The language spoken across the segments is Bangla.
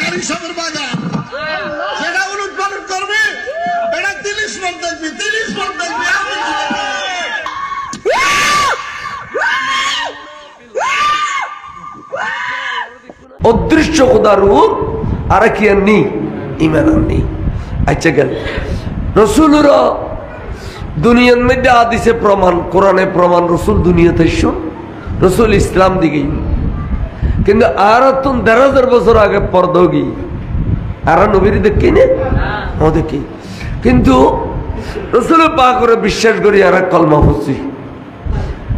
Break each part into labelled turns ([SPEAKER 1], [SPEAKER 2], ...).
[SPEAKER 1] কারি সাহেবের বাগান, সেটা উলট পালট করবে, এটা 30 মন দেখবি, 30 মন দেখবি।
[SPEAKER 2] অদৃশ্য খোদার রূপ আর কি আর নেই, ইমান আর নেই। আচ্ছা গেল রসুলের দুনিয়ার মধ্যে হাদিসে প্রমাণ, কোরআনে প্রমাণ, রসুল দুনিয়াতে শুন, রসুল ইসলাম দিকে, কিন্তু আর তো ১,৫০০ বছর আগে পর্দা গিয়ে আর নবীর দেখি না ও দেখি, কিন্তু রসুল পা করে বিশ্বাস করি আর কলমা পড়ছি,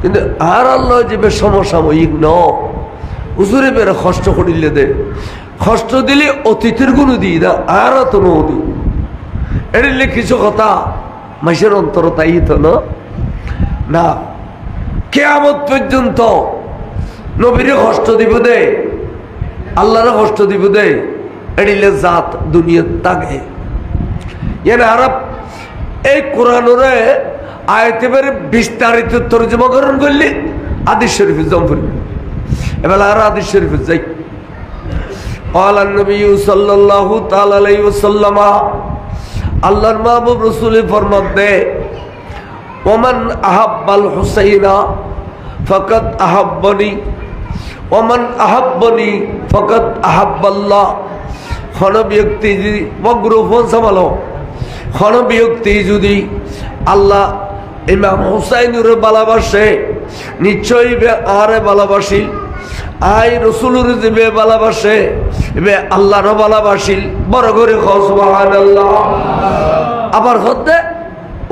[SPEAKER 2] কিন্তু আর আল্লাহ যে সমসাময়িক ন হুজুরে বেড়ে কষ্ট করিলে দে, কষ্ট দিলে অতীতের গুণ দিই না আর তো নদী এড়িলে কিছু কথা মাসের অন্তর তাই তো না, কিয়ামত পর্যন্ত নবীরে কষ্ট দিব দে, আল্লাহরে কষ্ট দিব দে, এড়িলে জাত দুনিয়ার তাকে আর এই কোরআনরে আয়াতে বেড়ে বিস্তারিত তরজমা করণ করলি হাদিস শরীফে জম করবি। এবার আর হাদিস শরীফে যাই, قال النبي صلى الله تعالى عليه وسلم, আল্লাহর মাহবুব রাসূল ফরমান দে, ওমান আহাব্বাল হুসাইনা ফাকাদ আহাব্বানি ওমান আহাব্বানি ফাকাদ আহাব্বাল্লাহ। কোন ব্যক্তি যদি মগ্রুফন সামালো, কোন ব্যক্তি যদি আল্লাহ ইমাম হুসাইনের ভালোবাসে নিশ্চয়ই আরে ভালোবাসি, আই রসুলের দিবে ভালোবাসে এবে আল্লাহর ভালোবাসিল। বড় করে সুবহানাল্লাহ। আবার হতে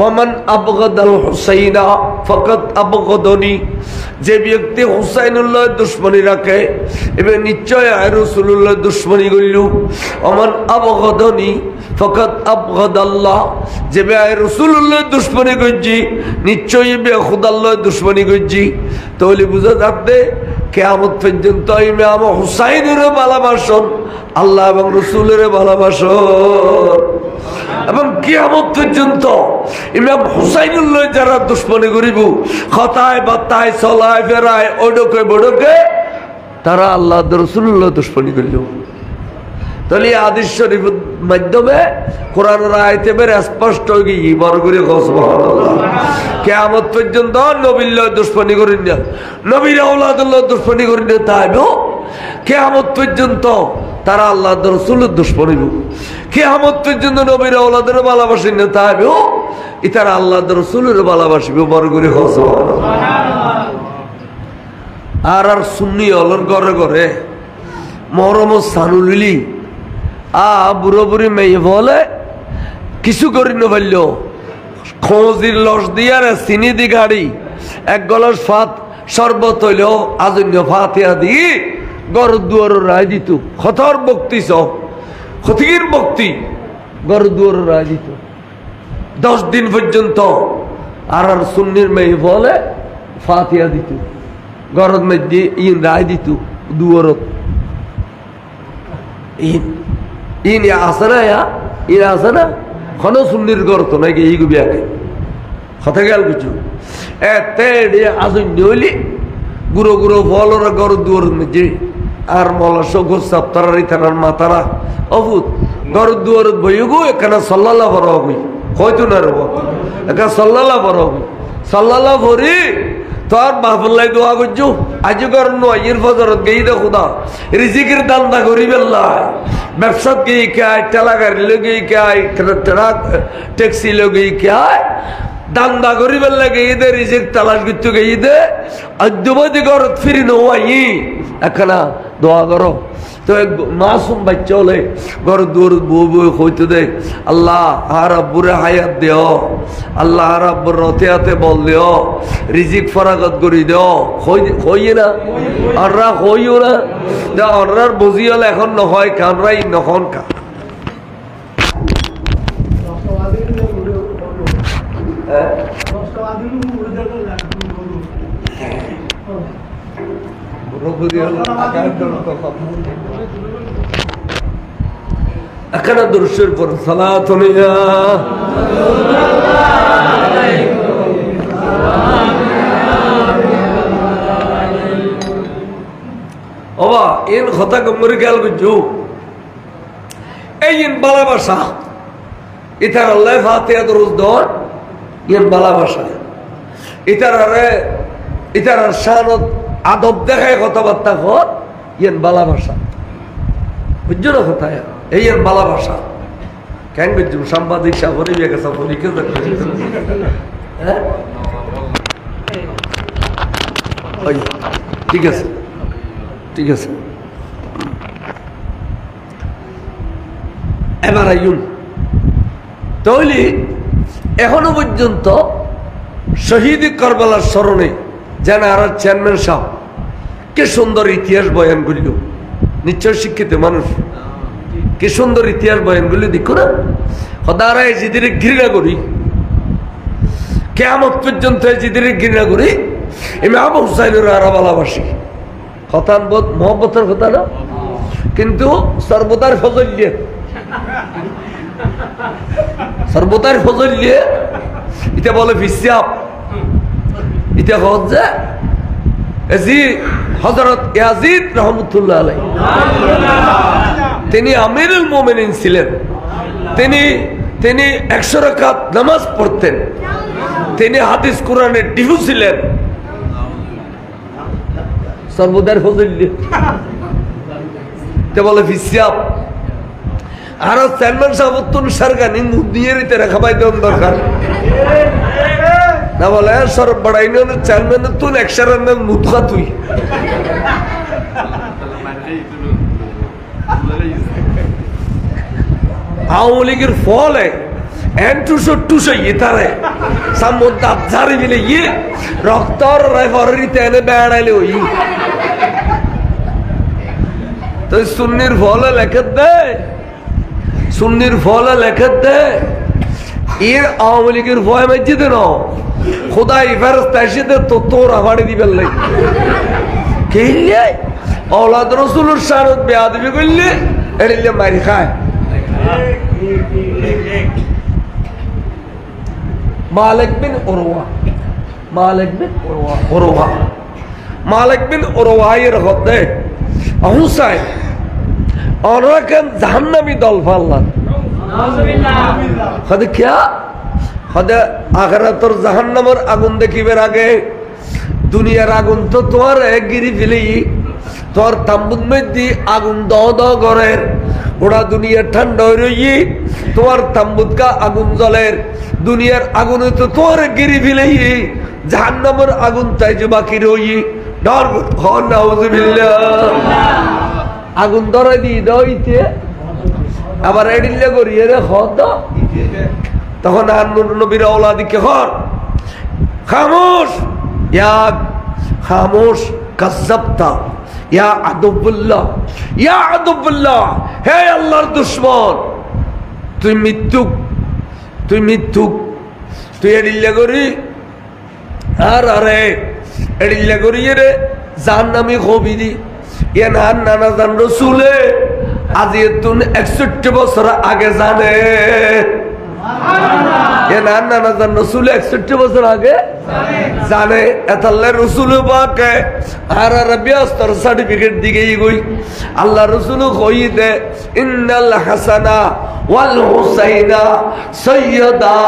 [SPEAKER 2] ওমান আবগাদাল হুসাইনা ফাকাদ আবগাদানি, যে ব্যক্তি হুসাইনুল্লাহ দুশমনী রাখে এবে নিশ্চয় আই রাসূলুল্লাহ দুশমনী করিল। ওমান আবগাদানি ফাকাদ আবগাদাল্লাহ, যে আই রাসূলুল্লাহ দুশমনী করছি নিশ্চয়ই বে খুদাল্লাহ দুশমনী করছি। তাহলে বুঝা যাচ্ছে কিয়ামত পর্যন্ত ইমাম হুসাইনের ভালোবাসন আল্লাহ এবং রসুলের ভালোবাসন, এবং কিয়ামত পর্যন্ত ইমাম হুসাইনুল্লাহ যারা দুশমনী করিব কথায় বার্তায় চলায় ফেরায় ওডকে বড়কে, তারা আল্লাহ রসুল্লাহ দুশমনী করিল। তাহলে হাদিস শরীফের মাধ্যমে কোরআনের আয়াতে বের স্পষ্ট হয়ে গিয়ে বড় করে সুবহানাল্লাহ, কিয়ামত পর্যন্ত নবীর দুশমনী করেন না, নবীর আওলাদুল্লাহ দুশমনী করেন না, তাইও কিয়ামত পর্যন্ত তারা আল্লাহ রাসূলের দুশমনী, কিয়ামত পর্যন্ত নবীর আওলাদের ভালোবাসেন না, তাইও ইতারা আল্লাহ রাসূলের ভালোবাসিবে। বড় করে সুবহানাল্লাহ। আর সুন্নি হলর ঘরে ঘরে মহরম সানুলি বুড়ো বুড়ি মেয়ে বলে কিছু করি না পারল, খোঁজির লস দিয়ার চিনি দি গাড়ি এক গলাস ফাত শরবত হইল আজন্য ফাতিয়া দি গর দুয়ার রায় দিত। খতর বক্তি ক্ষতির বক্তি গর দুয়ার রায় দিত 10 দিন পর্যন্ত। আর সুন্নির মেয়ে বলে ফাতিয়া দিত, গরদ মধ্যে ইন রায় দিত দুয়ারত। ইন আসে না, ইন আসে না কোনো সুন্নির গড় তো নাকি এই গুবি আগে কথা গেল কিছু এতে আজন্য হইলি গুঁড়ো গুঁড়ো ফলরা গড় দুয়ার মধ্যে আর মলা সগর সাপ্তার থানার মাতারা অভূত গড় দুয়ার বই গো এখানে সাল্লাল্লাহ বড় হবি হয়তো না রব এখানে সাল্লাল্লাহ বড় হবি সাল্লাল্লাহ ভরি তোর বাপল্লাই দোয়া করছো আজ কর নয়ের ফজরত গেই দে খুদা রিজিকের দান্দা করি বেল্লাই ব্যবসাত গিয়ে খায়, ঠেলা গাড়ি লগে খায়, ট্রাক ট্যাক্সি লগে খায়, দান্দা করি বেল্লা গিয়ে দে রিজিক তালাশ করতে গিয়ে দে অদ্যবধি ঘরত ফিরি নয় একখানা দোয়া করো। তো মাসুম বাচ্চা হলে ঘর দূর বউ বউ হইতে দে আল্লাহ আর আব্বুরে হায়াত দেও, আল্লাহ আর আব্বুর রতে হাতে বল দেও, রিজিক ফরাগত করি দেও। হইয়ে না অনরা হইও না, অনরার বুঝি হলে এখন নহয় কানরাই নখন কা এখানে দর্শের পর সালাত ওবা এন কথা কমরে খেয়াল করছো এই ইন ভালোবাসা ইতার আল্লাহ ফাতিহা দরুদ দর ইন ভালোবাসা ইতার শানত আদব দেখায় কথাবার্তা কর ইন ভালোবাসা বুঝছো না কোথায় এই ইন ভালোবাসা কেন বুঝছো সাংবাদিক সাফরি গেছে পরীক্ষা হ্যাঁ ঠিক আছে ঠিক আছে এবার আইন তাহলে এখনো পর্যন্ত শহীদ কারবালার স্মরণে যেন আর চেয়ারম্যান সাহেব কে সুন্দর ইতিহাস বয়ান করিল নিশ্চয় শিক্ষিত মানুষ কি সুন্দর ইতিহাস বয়ানগুলি দেখো না সদারা এজিদের ঘৃণা করি কেয়ামত পর্যন্ত এজিদের ঘৃণা করি ইমাম হুসাইনের আরা ভালোবাসি কথা মহব্বতের কথা না কিন্তু সর্বদার ফজলিয়ে সর্বদার ফজলিয়ে এটা বলে ফিসিয়াব এটা হচ্ছে হযরত ইয়াজিদ রাহমাতুল্লাহ আলাইহি তিনি আমিরুল মুমিনিন ছিলেন তিনি 100 রাকাত নামাজ পড়তেন তিনি হাদিস কোরআনের ডিহু ছিলেন সর্বদার ফজলিয়ে এটা বলে ফিসিয়াব আর চেয়ারম্যান সাহেব তুন সরকার নিয়ে নিতে রেখা পাই দেন দরকার না বলে সরব বড়াই চেয়ারম্যান তুই একশো রান্নার মুতখা তুই আওয়ামী লীগের ফলে টুসো ইতারে সামন্ত আবঝারি মিলে ইয়ে রক্তর রেফারিতে এনে বেড়াইলে ওই তো সুন্নির ফলে লেখা দেয় সুন্নির ফলে লেখা দেয় এর আওয়ামী লীগের ভয় মসজিদে ন খোদাই ফেরস্তা এসে তো তোর আভাড়ি দিবেন লাই খেললে औलाद रसूलुर शारत बेअदबी করলে এড়িলে মারি খায় মালিক বিন উরওয়া এর হতে হুসাইন অনরাকান জাহান্নামী দল ফাল্লান নাউযুবিল্লাহ क्या হদে আখিরাতের জাহান্নামের আগুন দেখিবার আগে দুনিয়ার আগুন তো তোমার গিরি ফেলি তোর তাম্বুর মধ্যে আগুন দাও দাও ঘরের ওরা দুনিয়ার ঠান্ডা হয়ে রই তোমার তাম্বুতকা আগুন জ্বলের দুনিয়ার আগুনে তো তোর গিরি ফেলেই জাহান্নামের আগুন তাই যে বাকি রই ডর নাউযুবিল্লাহ আগুন ধরে দি দইতে আবার এডিল্লা করিয়ে রে হদ তখন আর নবীর আওলাদিকে হর খামোশ খামোশ কাযাবতা ইয়া আদুবুল্লাহ হে আল্লাহর দুশমন তুই মিথ্যুক তুই এডিল্লা করি আর আরে এডিল্লা করি রে জাহান্নামী খবিদি ইয়া নানা জান রাসূলে আজ তুন 61 বছর আগে জানে নানা জান রাসূল 61 বছর আগে জানে এতাল্লাহ রাসূল পাকে আর আরবিয়াস্তর সার্টিফিকেট দিকে গই আল্লাহ রাসূল কই দে ইন্নাল হাসানা ওয়াল হুসাইনা সাইয়্যিদা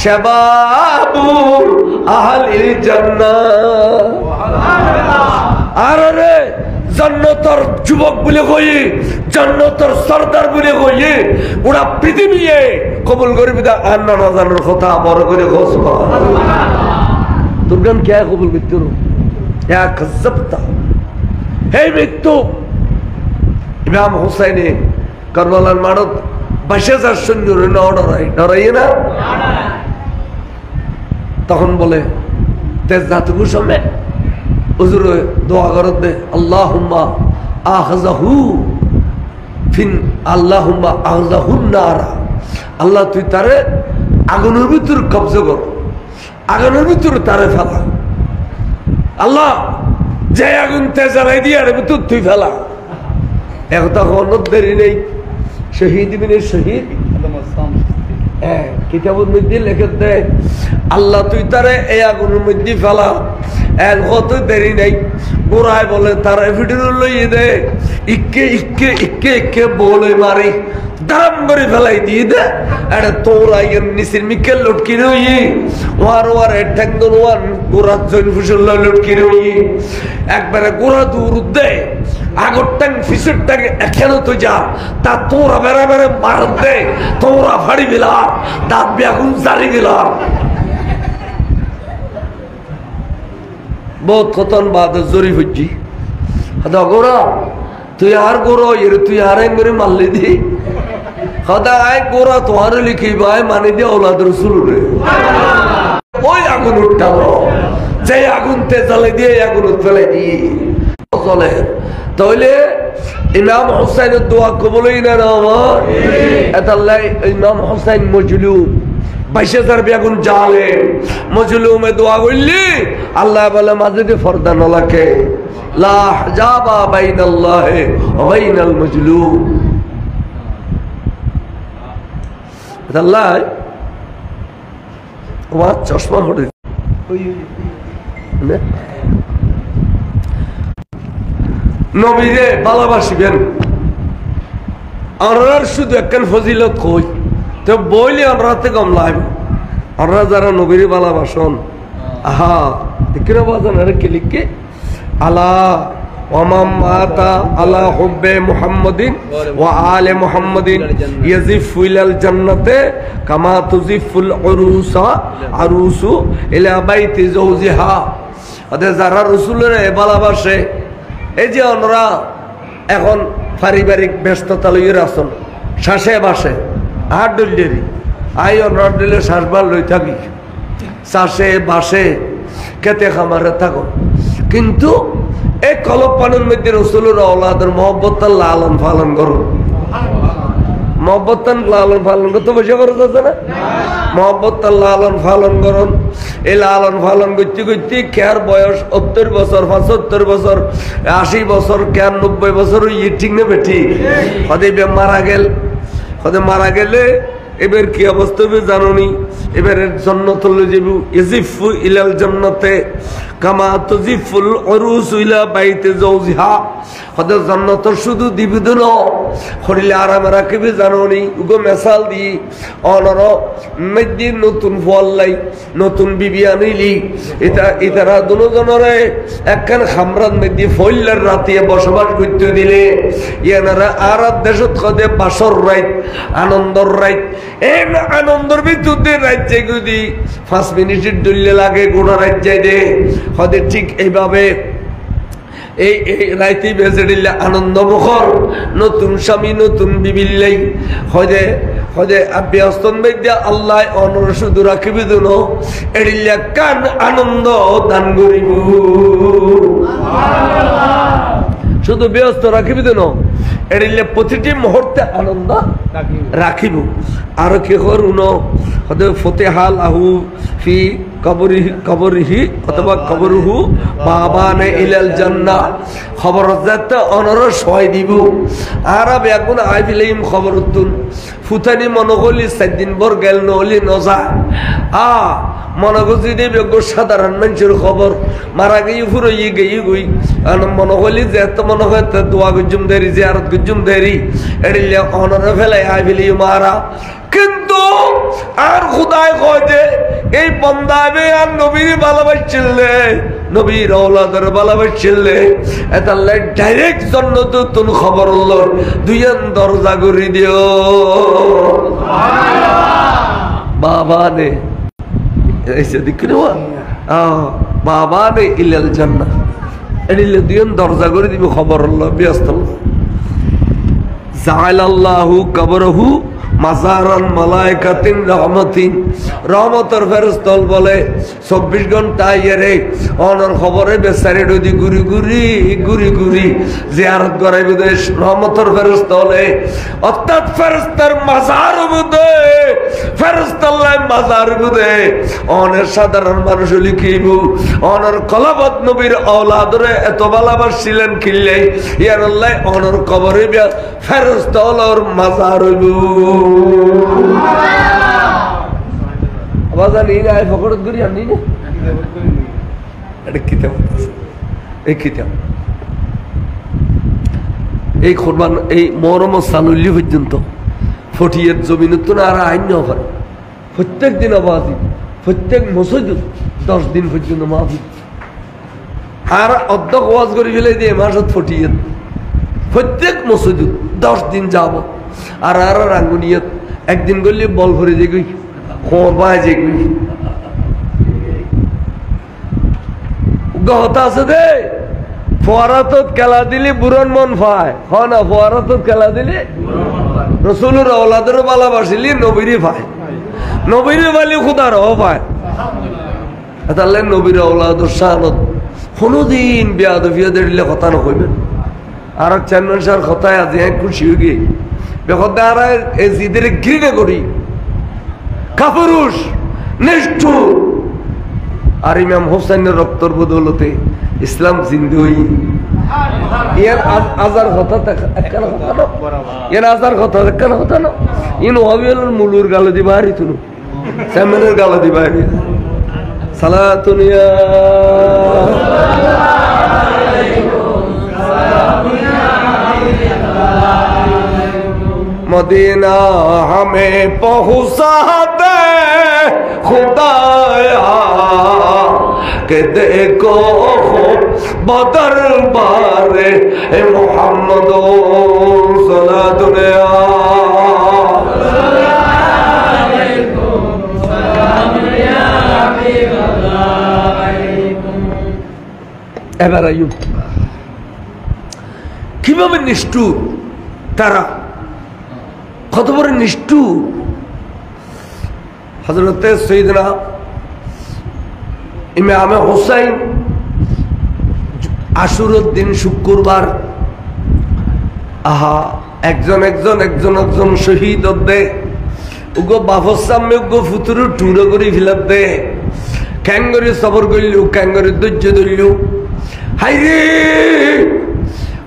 [SPEAKER 2] শাবাবু আহলিল জান্নাহ সুবহানাল্লাহ আর রে জান্নাতের যুবক বলে কই জান্নাতের সরদার বলে কই ওরা পৃথিবীতে কবুল করবে দা আন্না না জানার কথা বড় করে ঘোষ সুবহানাল্লাহ তুরগান কে কবুল করতে ইয়া কাযাবতা হে মৃত্যু ইমাম হুসাইনে কারবালার মানত 22000 সৈন্যর ডরাই না তখন বলে তেজ জাতগু সময় হুজুর দোয়া করত দে আল্লাহুম্মা আখযাহু ফিন আল্লাহুম্মা আখযাহুন নারা আল্লাহ তুই তারে আগুনের ভিতর কবজা কর আগুনের ভিতর তারে ফেলা আল্লাহ যে আগুন তে জ্বালাই দিয়ে এর ভিতর তুই ফেলা একথা কোনো দেরি নেই শহীদ বিনে শহীদ কিতাবের মধ্যে লেখে দেয় আল্লাহ তুই তারে এই আগুনের মধ্যে ফেলা এর কত দেরি নেই গোড়ায় বলে তারা ভিডিও লইয়ে দে ইকে বলে মারি দাম করে ফেলাই দিয়ে দে এটা তোরা ইয়ের নিচের মিকেল লটকি রই ওয়ার ঠ্যাঙ্গন ওয়ান গোড়া জৈন ফুসল লটকি রই একবারে গোড়া দূর দে আগর ট্যাং ফিসের ট্যাং এখানে তো যা তা তোরা বেড়া বেড়ে মার দে তোরা ফাড়ি দিলাম দাঁত বেগুন জারি দিলাম বহুত কতন বাদ জরি হচ্ছি গোড়া তুই আর গোড়া এর তুই আর এক করে মারলি দি খদা আয় গোড়া তোমার লিখি ভাই মানে দিয়ে ওলাদ রসুল রে ওই আগুন উঠালো যে আগুন তে জ্বালে দিয়ে আগুন ফেলে দিয়ে চলে তাহলে ইমাম হুসাইনের দোয়া কবলই না আমার এতাল্লাই ইমাম হুসাইন মজলুম 22,000 বেগুন জালে মজলুমে দোয়া করলি আল্লাহ বলে মাঝে ফর্দা নলাকে লা হিজাবা বাইনাল্লাহি ওয়া বাইনাল মজলুম আল্লাহ ওয়াজ চশমা হড়ে নবীরে ভালোবাসিবেন আর শুধু একখান ফজিলত কই তো বইলে অনরাতে কম লাইব অনরা যারা নবীরে ভালোবাসন আহা দেখে বাজান আরে কি লিখে আলা ওয়ামাম মাতা আলা হুব্বে মুহাম্মাদিন ওয়া আলে মুহাম্মাদিন ইয়াজিফু ইলাল জান্নাতে কামা তুজিফুল আরুসু ইলা বাইতি যাওজিহা ওদের যারা রাসূলের ভালোবাসে এই যে ওনারা এখন পারিবারিক ব্যস্ততা লইয়ে আছেন শ্বাসে বাসে আর ডলি আই ওনার ডলে শ্বাসবার লই থাকি শ্বাসে বাসে খেতে খামারে থাকো কিন্তু এই কলপানের মধ্যে রাসূলের আওলাদের মহব্বত লালন পালন করো মহব্বত লালন পালন করতে বসে করো যাচ্ছে না মহব্বত লালন পালন করুন এই লালন পালন করতে করতে কেয়ার বয়স 70 বছর 75 বছর 80 বছর কেয়ার 90 বছর ইয়ে ঠিক না বেঠি হদে মারা গেলে এবার কি অবস্থা হবে জানো নি এবারে জান্নাত লই যাবো ইয়াজিফু ইলাল জান্নাতে কামা তুজিফুল উরুসু ইলা বাইতি যাওজিহা হদে জান্নাত শুধু দিবিদন হরিলে আরাম রাখবে জানো নি উগো মিসাল দি অনর মধ্যে নতুন ফললাই নতুন বিবি আনিলি ইতারা দুজনরে একখান খামরাত মধ্যে ফইলার রাতে বসবাস করতে দিলে ইয়ানারা আরব দেশত কদে বাসর রাত আনন্দর রাত এই আনন্দর ভিতরে রাজ্যে যদি 5 মিনিটের দলিলে লাগে গোটা রাজ্যে দে হদে ঠিক এইভাবে এই রাইতে বেজে দিলে আনন্দ মুখর নতুন স্বামী নতুন বিবিল্লাই হদে ব্যস্তন বেদ্যা আল্লাহ অনর শুধু রাখিবি দুন এড়িল্লা কান আনন্দ দান করিব শুধু ব্যস্ত রাখিবি দুন এড়িল্লে প্রতিটি মুহূর্তে আনন্দ রাখিব আর কি করুন হদে ফতেহা লাহু ফি কবরিহি অথবা কবরুহু বাবানে ইলাল জান্নাহ খবর যাতে অনর সয় দিব আর বেগুন আইবিলেম খবরতুন ফুতানি মনগলি 7 দিন বর গেল নলি নজা মনগজি দেবে গো সাধারণ মানুষের খবর মারা গই ফুরই গই আর মনগলি যে এত মনে হয় তে দোয়া গুজুম দেরি জিয়ারত গুজুম দেরি এড়িলে অনর ফেলে আইবিলি মারা কিন্তু আর খুদায় কয় যে এই বন্দাবে আর নবীর ভালোবাসছিলে নবীর আওলাদের ভালোবাসছিলে এতাল্লাই ডাইরেক্ট জান্নাত তুন খবর হলো দুইয়ান দরজা করে দিও বাবা নে এসে দিকরে বাবা নে ইলাল জান্নাহ এদিলে দুইয়ান দরজা করে দিব খবর হলো ব্যস্ত জাআলাল্লাহু কবরহু মাজারান মালাইকাতিন রহমতিন রহমতের ফেরেশতা বলে 24 ঘন্টা এরে অনর খবরে বেচারে ডদি গুরি জিয়ারত করাইবে দেশ রহমতের ফেরেশতা বলে অর্থাৎ ফেরেশতার মাজার বুদে ফেরেশতাল্লাহ মাজার বুদে অনের সাধারণ মানুষ লিখিব অনর কলাবত নবীর আওলাদরে এত ভালোবাসিলেন কিল্লে ইয়ার আল্লাহ অনর কবরে ফেরেশতা হলোর মাজার হইব আওয়াজ আনি না ফকরত করি আনি না এটা কিতাব এই কিতাব এই কুরবান এই মুহররম সালুল্লি পর্যন্ত ফটিয়ের জমিন তো না আর আইন হয় প্রত্যেক দিন আবাদি প্রত্যেক মসজিদ 10 দিন পর্যন্ত মাহফিল আর অর্ধেক ওয়াজ করে ফেলে দিয়ে মাসত ফটিয়ে প্রত্যেক মসজিদ 10 দিন যাব আর আর রাঙ্গুনিয়ত একদিন করলে বল ভরে যে গই বাই যে গই গহতা আছে দে ফোয়ারাতত খেলা দিলে বুরন মন পায় হয় না ফোয়ারাতত খেলা দিলে রসুলের ওলাদের ভালোবাসিলি নবীরে পায় নবীরে বালি খুদারও পায় তাহলে নবীর ওলাদের শানত কোনোদিন বেয়াদফিয়া দিলে কথা নকইবেন আর চেয়ারম্যান সাহেব কথায় আজি খুশি হয়ে গিয়ে বেখতে আর এদের ঘৃণা করি কাপুরুষ নিষ্ঠুর আর ইমাম হোসেনের রক্তর বদৌলতে ইসলাম জিন্দু হই ইয়ার আজার কথা একখানা কথা না ইয়ার আজার কথা একখানা কথা না ইন ওয়াবিউল মুলুর গালো দি বাড়ি তুলু চেয়ারম্যানের গালো দি বাড়ি সালাতুনিয়া मदीना हमें पहुँचा दे खुदाया के देखो बदर बारे मोहम्मद सलातुनिया এবার আইয়ুব কিভাবে নিষ্ঠুর তারা কত বড় নিষ্ঠুর হযরতে সৈয়দনা ইমাম হুসাইন আশুরার দিন শুক্রবার আহা একজন শহীদ দে উগো বাফর সামনে উগো ফুতুরু টুরো করে ফিলাত দে ক্যাঙ্গরি সবর করলু ক্যাঙ্গরি ধৈর্য ধরলু হাইরে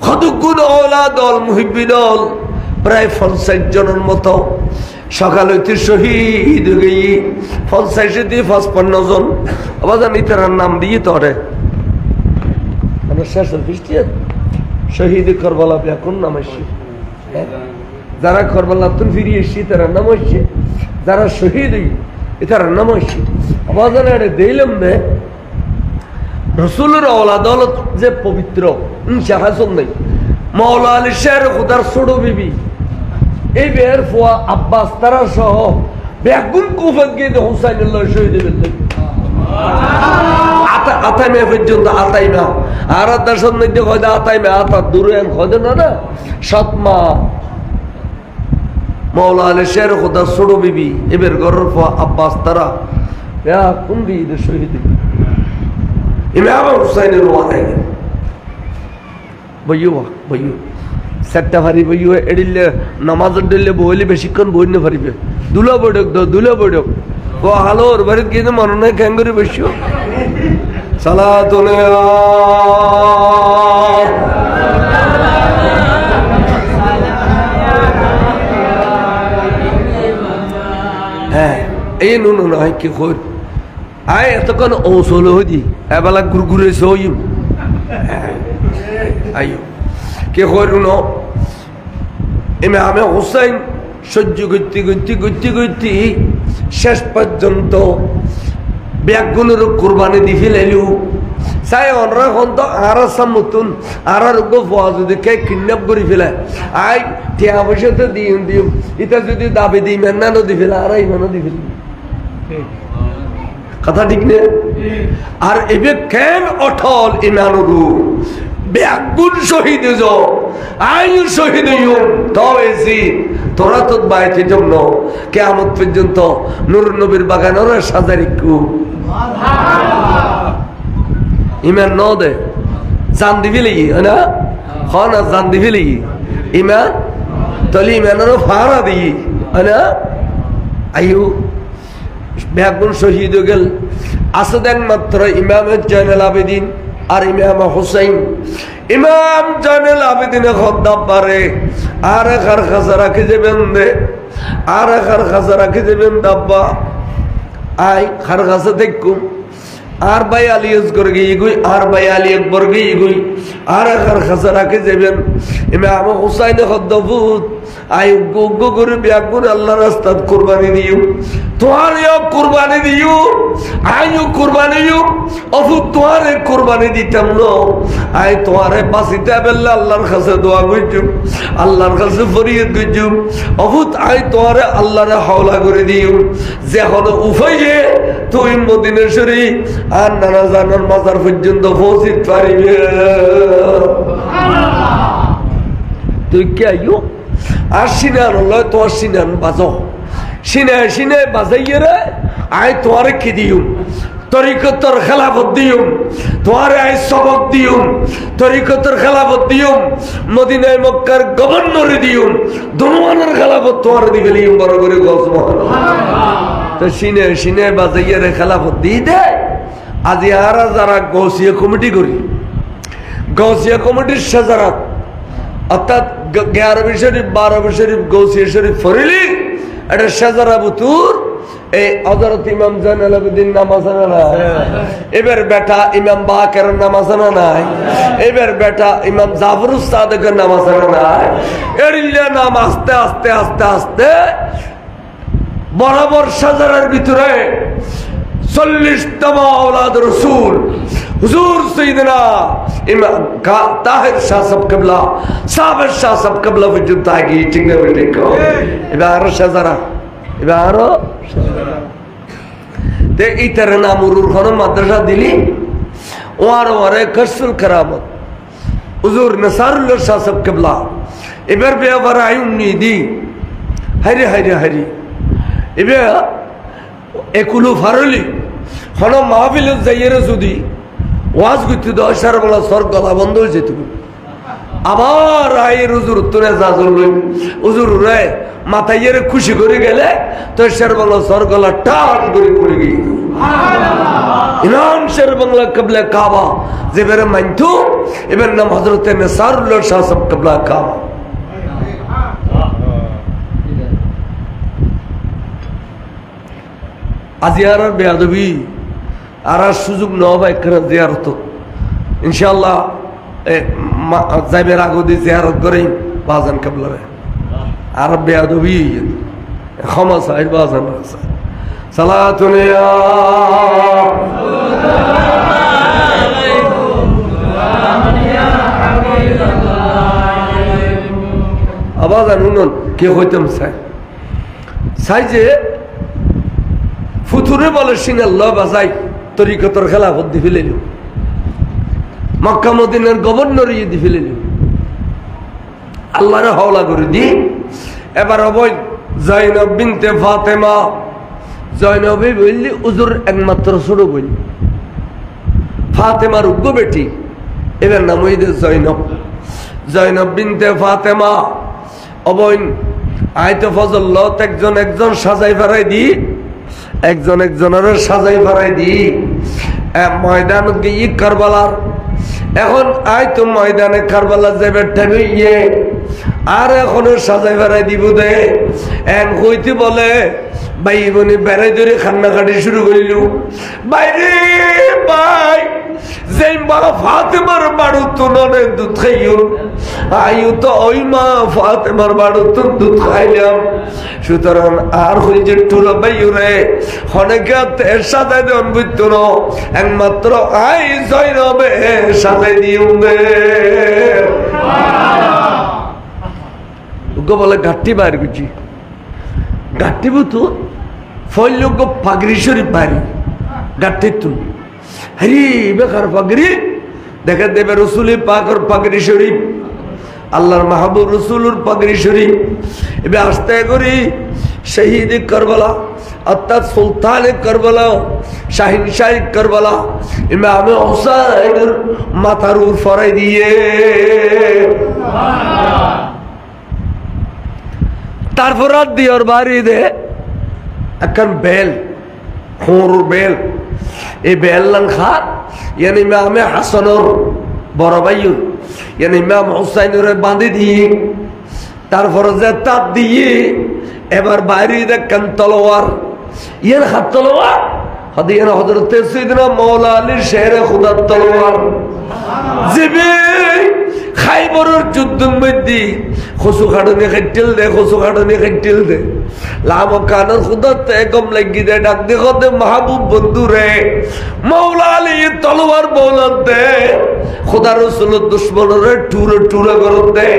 [SPEAKER 2] কতগুলো ওলাদল মুহিব্বি দল প্রায় 50 জনের মতো সকাল হইতে শহীদ হয়ে 50 দিয়ে 55 জন আবার জানি তার নাম দিয়ে তরে মানে শেষের খ্রিস্টিয়ান শহীদ করবালা কোন নাম আসছে যারা করবালা তুন ফিরে এসছি তার নাম আসছে যারা শহীদ তার নাম আসছে আবার জানি এটা দিলাম নে রসুলের ওলাদলত যে পবিত্র হাসন নেই মৌলা আলী শের খুদার ছোট বিবি এই বের ফোয়া আব্বাস তারা সহ বেগুন কুফত গিয়ে হুসাইনুল্লাহ শহীদ আতাইমা পর্যন্ত আতাইমা আর দর্শন মধ্যে কয়দা আতাইমা আতা দূরে কয়দা না সৎমা মৌলা আলী শের খুদার ছোট বিবি এবার ঘরের ফোয়া আব্বাস তারা কোন দিয়ে শহীদ ইমাম হুসাইনের ওয়াদাই বইয়ু চারটা ফারি বইয়ু এডিলে নামাজের দিলে বইলে বেশিক্ষণ বই না ফারিবে দুলা বৈঠক ও হালোর বাড়িতে গিয়ে মনে নাই ক্যাঙ্গুরি বসিও সালাতুনিয়া হ্যাঁ এই নুন হয় কি কই আয় এতক্ষণ ঔষধ হই এবেলা গুরগুরে সইম আইও কে কইরু ন ইমাম হুসাইন সহ্য করতে শেষ পর্যন্ত ব্যাগুনের কোরবানি দি ফেলাইলু চাই অনরা এখন তো আর মতন আর যদি কে কিডন্যাপ করে ফেলে আই টিয়া পয়সা তো দিম এটা যদি দাবি দিই মেনানো দি ফেলে আর ইমানও দি ফেলি কথা ঠিক না আর এবে কেন অটল ইমানুরু ব্যাগুন শহীদ আইন শহীদ তবেছি তোরা তো বাইতে জন্য কিয়ামত পর্যন্ত নূর নবীর বাগানের সাজারিকু ইমান ন দে জান দিবি লাগি না না জান দিবি লাগি ইমান তলি ইমানের ফারা দিই না আইউ ব্যাগুন শহীদ গেল আছে দেন মাত্র ইমাম জয়নুল আবেদিন আর ইমাম হুসাইন ইমাম জয়নুল আবেদিনে খদ্দাব পারে আর খার খাসা রাখি যাবেন দে আর খার খাসা রাখি যাবেন দাব্বা আই খার খাসা দেখুম আর ভাই আলিয়াস করে গিয়ে গুই আর ভাই আলী একবার গিয়ে গুই আর আখার খাসা রাখে যাবেন ইমাম হুসাইন হদ্দবুত আই উগ্গ করে ব্যাগুন আল্লাহ রাস্তাত কুরবানি দিও তোমারও কুরবানি দিও আইও কুরবানি দিও অফু তোমারে কুরবানি দিতাম না আই তোমারে বাঁচিতে বেলা আল্লাহর কাছে দোয়া করছুম আল্লাহর কাছে ফরিয়াদ করছুম অফুত আই তোমারে আল্লাহরে হাওলা করে দিও যে হলো উফাইয়ে তুই মদিনা শরীফ আর নানা জানার মাজার পর্যন্ত পৌঁছিতে পারিবে তুই কে আইও আর সিনান লয় তোমার সিনান বাজো সিনায় সিনায় বাজাইয়ে রে আয় তোমারে কি দিও তরিকতর খেলাফত দিও তোমারে আয় সবক দিও তরিকতর খেলাফত দিও মদিনায় মক্কার গভর্নর দিও দুনুয়ানের খেলাফত তোমারে দিবে লিম বড় করে গস তো সিনায় সিনায় বাজাইয়ে রে খেলাফত দিয়ে দেয় আজি আর যারা গৌসিয়া কমিটি করি গৌসিয়া কমিটির সাজারাত অর্থাৎ 11 শরীফ 12 শরীফ গৌসিয়া শরীফ ফরিলি এটা সাজারা বুতুর এই হযরত ইমাম জাইনুল আবেদিন নামাজ না নাই এবার বেটা ইমাম বাকের নামাজ না নাই এবার বেটা ইমাম জাফরুস সাদিকের নামাজ না নাই এরিল্লা নাম আস্তে আস্তে আস্তে আস্তে বরাবর সাজারার ভিতরে 40তম আওলাদ রাসূল হুজুর সাইয়েদনা ইমাম তাহির শাহ সাহেব কিবলা সাবের শাহ সাহেব কিবলা পর্যন্ত আগে ঠিক না বেটে কো এবার সাজারা এবার তে ইতার নামুরুর খান মাদ্রাসা দিলি ওয়ার ওয়ারে কসল কারামত হুজুর নসারুল্লাহ শাহ সাহেব কিবলা এবার বেয়াবার আইউনি দি হাইরে হাইরে হাইরে এবার একুলু ফারলি হন মাহফিল যাইয়েরে যদি ওয়াজ করতে 10 বেলা সর গলা বন্ধ হয়ে যেত আবার আয়ের হুজুর তোরে জাজল হুজুর রে মাথাইয়েরে খুশি করে গেলে 10 বেলা সর গলা টান করে খুলে গিয়ে ইমাম শের বাংলা কবলা কাবা যেবারে মানতো এবার নাম হযরত নসারুল্লাহ শাহ সাহেব কবলা কাবা আজিয়ারার বেয়াদবি আর সুযোগ নবাই করে জিয়ারত ইনশাআল্লাহ যাইবের আগদি জিয়ারত করে বাজান কাবলারে আর বেয়াদবি ক্ষমা চাই বাজান সালাতুন ইয়া আবাজান উনন কে হইতাম চাই যে ফুতুরে বলে সিনাল্লাহ বাজাই তরিকতর খেলাফত দি ফেলিল মক্কা মদিনার গভর্নর ইয়ে দি ফেলিল আল্লাহরে হাওলা করে দি এবার অবৈ জয়নব বিনতে ফাতেমা জয়নবী বললি হুজুর একমাত্র ছোট বোন ফাতেমার উগ্র বেটি এবার নাম হইতে জয়নব জয়নব বিনতে ফাতেমা অবৈ আয়তো ফজল্লত একজন একজন সাজাই ফেরাই দি একজন একজনের সাজাই ফেরাই দি ময়দান গিয়ে কারবালার এখন আয় তো ময়দানে কারবালা যাবে ঠেবে ইয়ে আর এখনো সাজাই ফেরাই দিব দে এন কইতে বলে ভাই বোনে বেড়াই ধরে কান্নাকাটি শুরু করিল বাইরে ভাই যে মা ফাতেমার বাড়ু তুলনে দুধ খাইও আইও তো ওই মা ফাতেমার বাড়ু তো দুধ খাইলাম সুতরাং আর হই যে টুলো বাইও রে অনেকে এর সাথে দেন বুঝতো না একমাত্র আই জয়নবে সাথে দিও রে বলে ঘাটতি বাইর গুছি ঘাটতি বুতো ফলযোগ্য পাগড়ি শরীফ বাড়ি গাঠি তুল হরি বেকার পাগড়ি দেখা দেবে রসুল পাকর পাগড়ি শরীফ আল্লাহর মাহবুব রসুলুর পাগড়ি শরীফ এবার আস্তে করি শহীদ কারবালা অর্থাৎ সুলতান কারবালা শাহিন শাহী কারবালা ইমাম হুসাইনের মাথার উপর ফরাই দিয়ে তারপর দিওর বাড়ি দে এখন বেল খোর বেল এই বেল লান খা ইয়ানি ইমামে হাসানুর বড় ভাইয়ুর ইয়ানি ইমাম হুসাইনের বাঁধি দিয়ে তারপর যে তাপ দিয়ে এবার বাইরে দেখেন তলোয়ার ইয়ার হাত তলোয়ার হাদিয়ানা হযরতে সাইয়েদনা মাওলা আলীর শেরে খুদার তলোয়ার জিবি খাইবরের যুদ্ধের মধ্যে খসু খাড়নি খাইটিল দে লাম কানের খুদাতে একম লাগি দে ডাক দেখো দে মাহবুব বন্ধু রে মাওলা আলীর তলোয়ার বৌলত দে খুদা রাসূলের দুশমনরে টুরে করত দে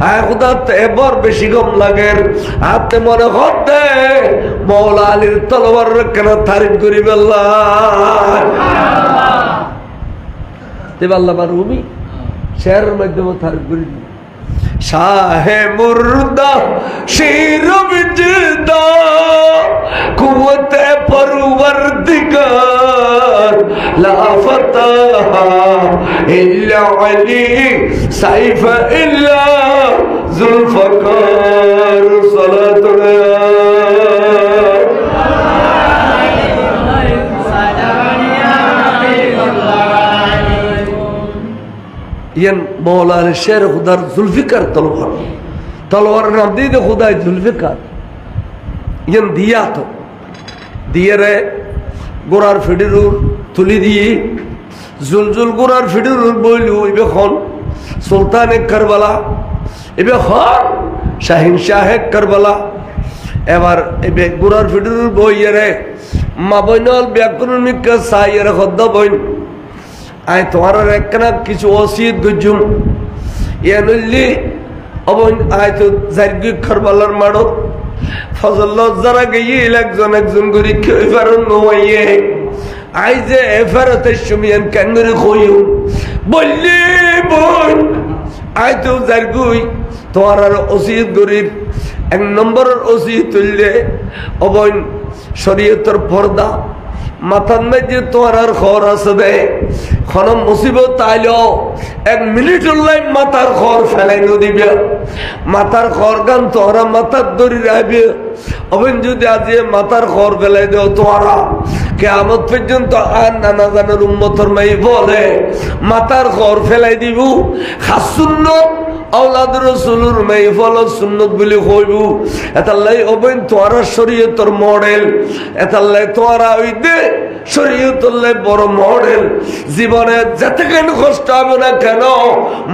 [SPEAKER 2] আয় খুদাতে এবার বেশি গম লাগে আপনি মনে করতে মাওলা আলীর তলোয়ার কেন তারিফ করি আল্লাহ দেব আল্লাহ মারুমি শেরের মাধ্যমে তারিফ করি শাহে মুর্দা শের বিজদা কুওতে পরওয়ারদিগার লা ফাতাহ ইল্লা আলী সাইফ ইল্লা জুলফকার সালাতুল্লাহ ইয়ান মৌলানা শের খুদার জুলফিকার তলোয়ার নাম দিয়ে দে খুদাই জুলফিকার ইয়ান দিয়া তো দিয়ে রে গোড়ার ফিডিরুর তুলি দিয়ে জুলজুল গোড়ার ফিডিরুর বইলু এবে খন সুলতানে কারবালা এবে খন শাহিন শাহে কারবালা এবার এবে গোড়ার ফিডিরুর বইয়ে রে মা বইনল ব্যাকরণিক সাইয়ের খদ্দ বইন আয় তোমার একখানা কিছু ওসিয়ত গজুম ইয়ানুল্লি অবন আয় তো জারগি কারবালার মাড়ত ফজল যারা গিয়ে একজন করে কেফার নয়ে আই যে এফারতে সুমিয়ান কাঙ্গরি কইউ বললি বোন আয় তো জারগুই তোমার ওসিয়ত গরিব এক নম্বরের ওসিয়ত তুললে অবন শরীয়তের পর্দা মাথার মধ্যে তোমার খর আছে দে কোন মুসিবত আইলো 1 মিনিট লাই মাথার খর ফেলাই দিবে মাথার খর গান তোরা মাথার দড়ি রাখবে অবেন যদি আজ মাথার খর ফেলাই দেও তোরা কিয়ামত পর্যন্ত আর নানা জানের উম্মতের মাই বলে মাথার খর ফেলাই দিব খাস সুন্নাত আওলাদ রাসূলুর মাইফল সুন্নাত বলি কইবু এতাল্লাই অবেন তোরা শরীয়তের মডেল এতাল্লাই তোরা ওই দে শরীয়তের বড় মডেল জীবনে যতক্ষণ কষ্ট হবে না কেন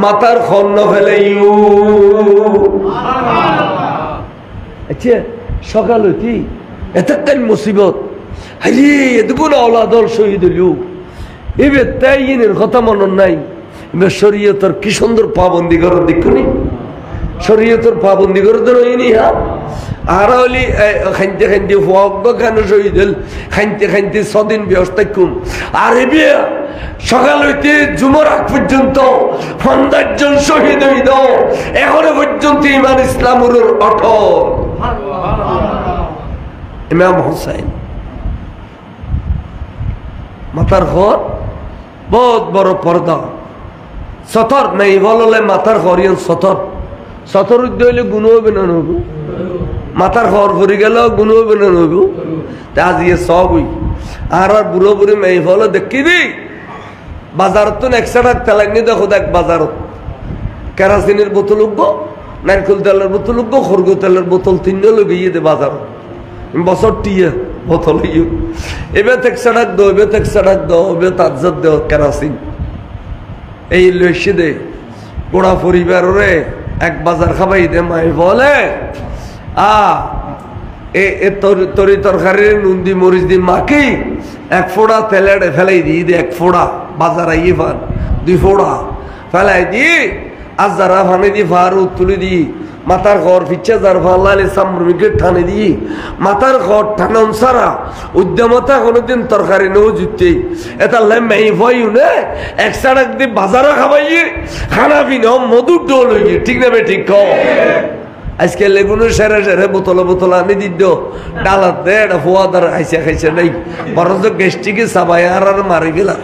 [SPEAKER 2] মাথার খর না ফেলাইও আচ্ছা সকাল হইতি এতক্ষণ মুসিবত হাই এতগুণ আওলাদর শহীদ হইল এবার তাই ইনের কথা মনে নাই এবার শরীয়তের কি সুন্দর পাবন্দি করার দেখুনি শরীয়তের পাবন্দি করে তো রইনি হ্যাঁ আর হলি খাইতে খাইতে হক কেন শহীদ হল খাইতে ছদিন ব্যবস্থা কম আর এবে সকাল হইতে জুমার আগ পর্যন্ত 50 জন শহীদ হইল এখনো পর্যন্ত ইমান ইসলামের অটল ইমাম হুসাইন মাথার ঘর বহুত বড় পর্দা সতর নেই বললে মাথার ঘর ইয়ান সতর উদ্যোগ হইলে গুণ হবে না নব মাথার ঘর ভরে গেল গুণ হবে না নব আজ ইয়ে সব হই আর বুড়ো বুড়ি মেয়ে বলো দেখি দি বাজারত তো 100 টাকা তেলাইনি দেখো দেখ বাজারত কেরাসিনের বোতল উঠবো নারকেল তেলের বোতল উঠবো খরগ তেলের বোতল 3 লগে দে বাজার বছর টিয়ে বোতল এবার 100 টাকা দো এবার 100 টাকা দো এবার তাজ্জাত দেও কেরাসিন এই লইছে দে গোড়া পরিবারে এক বাজার খাবাই দে মাই বলে এ তরি তরকারি নুন দি মরিচ দি মাখি 1 ফোড়া তেলে ফেলাই দি 1 ফোড়া বাজার আইয়ে ফান 2 ফোড়া ফেলাই দি আর যারা ফানে দি ফারু তুলি দি মাথার ঘর ফিচ্ছে যার ফাল্লালে সামরমিকে ঠানে দি মাথার ঘর ঠানন সারা উদ্যমতা কোনোদিন তরকারি নেও জুতে এটা মেই ভয়ু নে 100 টাকা দি বাজারে খাবাইয়ে খানা পিনো মধুর ডোল হইয়ে ঠিক না বে ঠিক কও আজকে লেগুনের সেরে বোতল আনি দিত ডালাত দে এটা ফোয়াদার খাইছে নাই বরং তো গেস্টিকে সাবাই আর মারি গেলাম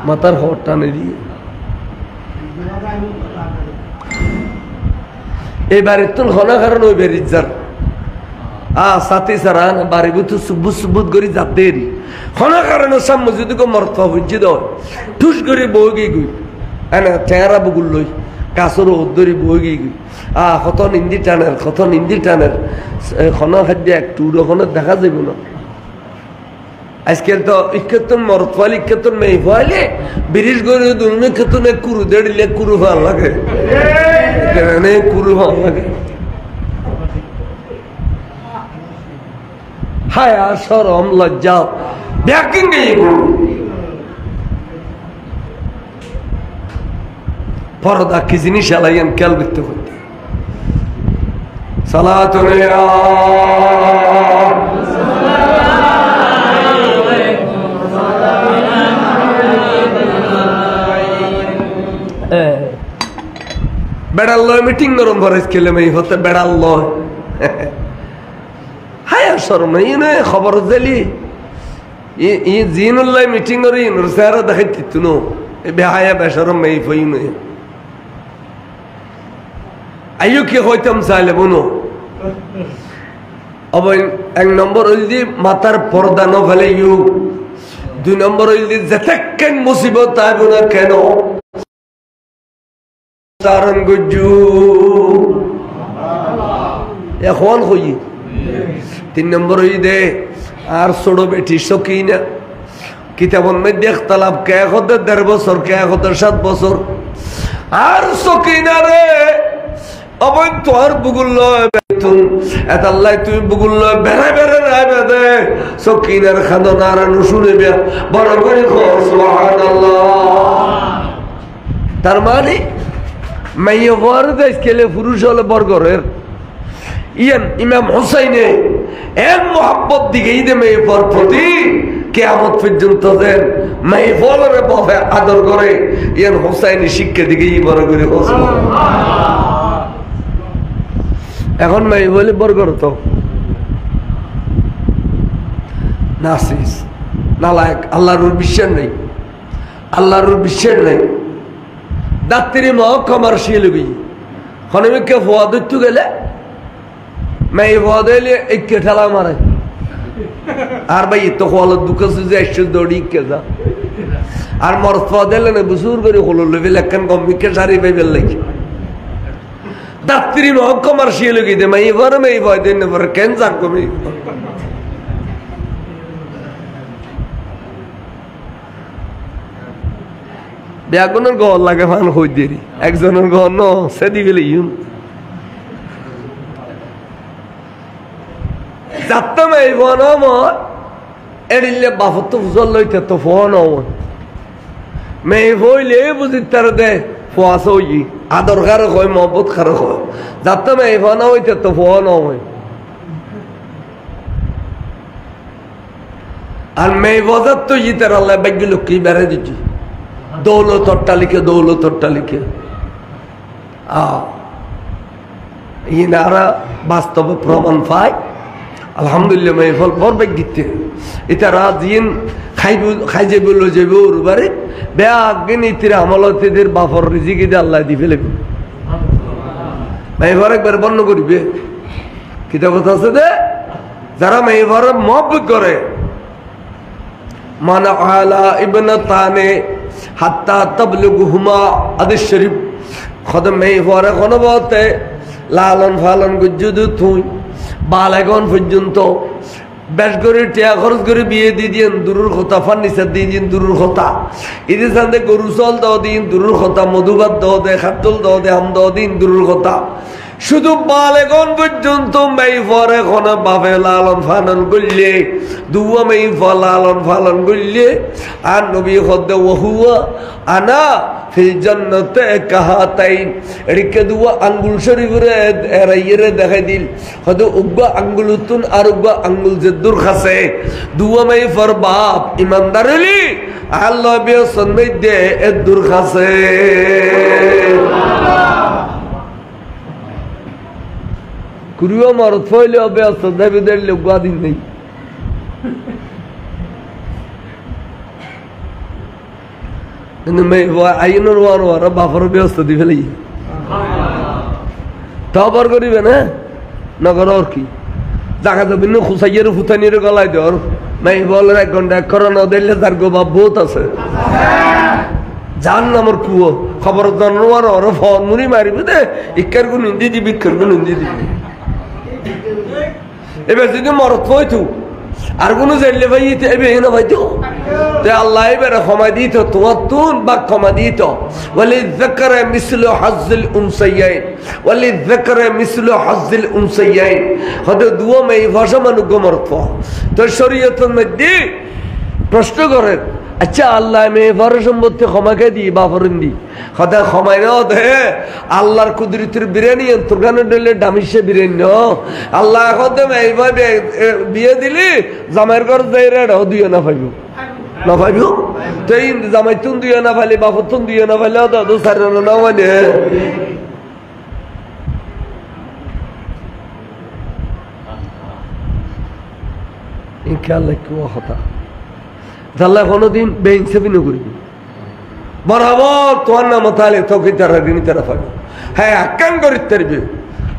[SPEAKER 2] মাথার হট টানে দিয়ে এই বাড়ির তো ঘনা কারণ ওই বেরিয়ে যার সাথে সারা বাড়ি তো সুবুত করে যাতে ঘনা কারণে সামনে যদি মর্ত বুঝি দাও ঠুস করে বউকে গুই হ্যাঁ চেহারা বুগুল লই কাছর উদ্দরি বই গিয়ে কত নিন্দি টানের খন খাদ্য একটু ওখানে দেখা যাবে না আজকাল তো ইক্ষেতন মরদ ফাইল ইক্ষেতন মেয়ে ফাইলে ব্রিজ করে দুলমে ক্ষেতন কুরু দেড়িলে কুরু ভাল লাগে কুরু ভাল লাগে হায়া শরম লজ্জা ব্যাকিং নেই পর্দা কি জিনিস আলাইন খেয়াল করতে করতে সালাতুন বেড়াল মিটিং নরম ভরাইজ খেলে মেয়ে হতে বেড়াল হায়ার সরম নাই খবর জালি ই জিনুল্লাহ মিটিং করে ইনুর স্যার দেখাইতি নো বেহায়া বেসরম মেয়ে ফই নয় আইও কি হইতাম চাইলে বুনো অবৈ এক নম্বর হইল দি মাতার পর্দা ন ফেলে ইউ দুই নম্বর হইল দি যেতেকেন মুসিবত তাই বোনা কেন তারন গজু এখন হই তিন নম্বর হই দে আর ছোড়ো বেটি সকি না কিতাবন মধ্যে ইখতিলাফ কে হতে ১.৫ বছর কে হতে ৭ বছর আর সকি না রে অবৈ তোর বুগুল এত আল্লাহ তুই বুগুল বেড়ে বেড়ে রাইবে দে সকিনার খাদন আর শুনে বড় করে তার মানে মাইয়া বড় দেশ খেলে পুরুষ হলে বর্গরের ইয়ান ইমাম হুসাইনে এর মোহাব্বত দিকে ঈদে মেয়ে পর প্রতি কিয়ামত পর্যন্ত দেন মেয়ে বলরে বাবা আদর করে ইয়ান হুসাইনি শিক্ষা দিকে বড় করে এখন মেয়ে বলে বর্গর তো নাসিস নালায়ক আল্লাহর বিশ্বাস নেই আল্লাহর বিশ্বাস নেই ডাক্তারি মহ কমার্শিয়াল গই হনমিকে ফোয়া ধরতে গেলে মেয়ে ফোয়া দিলে একে ঠেলা মারে আর ভাই তো হল দুঃখ যে একশো দৌড়ি কে যা আর মরদ ফোয়া দিলে না বুঝুর করে হলো লেভেল একখান কমিকে সারি পাইবেল লাগে ডাক্তারি মহ কমার্শিয়াল গই দে মেয়ে ভয় দিন পরে কেন যাক কমি বেগুনের গহর লাগে ফান হই দেরি একজনের গহর ন সেদি গেলে ইউন যাত্রা মেয়ে ফোন এড়িলে বাফত তো ফুসল লইতে তো ফোন মেয়ে হইলে বুঝি তার দে ফোয়াশ হই আদর কারো হয় মহব্বত কারো হয় যাত্রা মেয়ে ফোন হইতে তো ফোন হয় আর মেয়ে বাজার তো ইতার আল্লাহ ব্যাগ লোককেই বেড়ে দিচ্ছি দৌলত অট্টালিকে ইনারা বাস্তবে প্রমাণ পায় আলহামদুলিল্লাহ মেহফল বর বেগ দিতে ইতারা জিন খাইজে বললো যে ওর বারে বেআগিন ইতির আমলতেদের বাফর রিজিকে দিয়ে আল্লাহ দি ফেলে মেহফর একবার বর্ণ করিবে কিতা কথা আছে দে যারা মেহফর মহব্বত করে মানা আলা ইবনা তানে হাত্তা তাবলুগুহুমা আদিস শরীফ খদম মেয়ে পরে কোনো বলতে লালন ফালন গুজুদু থুই বালেগন পর্যন্ত বেশ করে টিয়া খরচ করে বিয়ে দিয়ে দিন দূরের কথা ফার্নিচার দিয়ে দিন দূরের কথা এদের সাথে গরু চল দাও দিন দূরের কথা মধুভাত দাও দে খাটল দাও দে আম দাও দিন দূরের কথা শুধু বালেগন পর্যন্ত মেয়ে পরে কোনো বাপে লালন ফালন করলে দুয়া মেয়ে লালন ফালন করলে আর নবী হদ্দে ওহুয়া আনা ফিল জান্নাতে কাহাতাইন এদিকে দুয়া আঙ্গুল শরীফরে এরাইরে দেখাই দিল হয়তো উগ্বা আঙ্গুল উতুন আর উগ্বা আঙ্গুল যে দূর খাসে দুয়া মেয়ে ফর বাপ ইমানদার হলি আল্লাহ বিয়ে সন্দেহ দে এ দূর খাসে কুরিও মারত ফইলে হবে সদা বিদের লগা দিন নেই কিন্তু মে আইনের ওয়ার বাফর ব্যবস্থা দি ফেলি তবর করিবে না নগর আর কি জায়গা জমিন খুসাইয়ের ফুতানির গলায় দেওয়ার মেয়ে বলেন 1 ঘন্টা করোনা দিলে তার গো বাপ বহুত আছে জান নামর কুয়ো খবর জানোয়ার ওর ফোন মুড়ি মারিবে দে ইকার গুণ হিন্দি দিবি ইকার গুণ হিন্দি দিবি এবার যদি মরত হইতো আর কোনো জানলে ভাই এবে না ভাই তো আল্লাহ এবারে ক্ষমা দিত তোমার তুন বা ক্ষমা দিত বলে যাকারে মিসলু হাজ্জিল উনসাইয়াইন বলে যাকারে মিসলু হাজ্জিল উনসাইয়াইন হয়তো দুও মেয়ে ভাষা মানুষ মরত তো শরীয়তের মধ্যে প্রশ্ন করেন আচ্ছা আল্লাহ মেয়ে ভার সম্পত্তি ক্ষমাকে দি বাফরেন দি হয়তো ক্ষমায় না দে আল্লাহর কুদরতের বিরিয়ানি তোর কানে ডলে ডামিসে বিরিয়ানি আল্লাহ হয়তো এইভাবে বিয়ে দিলি জামাইয়ের ঘর যাই রেডাও দিও না পাইব না পাইব তো এই জামাই তুন দিও না পাইলে বাপর তুন দিও না পাইলে দাদু সারে না মানে ইনশাআল্লাহ কি কথা আল্লাহ কোনোদিন বেইনসাফি নকরিবি বরাবর তোমার নাম তাহলে তোকে তারা গিনি তারা পাবে হ্যাঁ আকান করি তারবে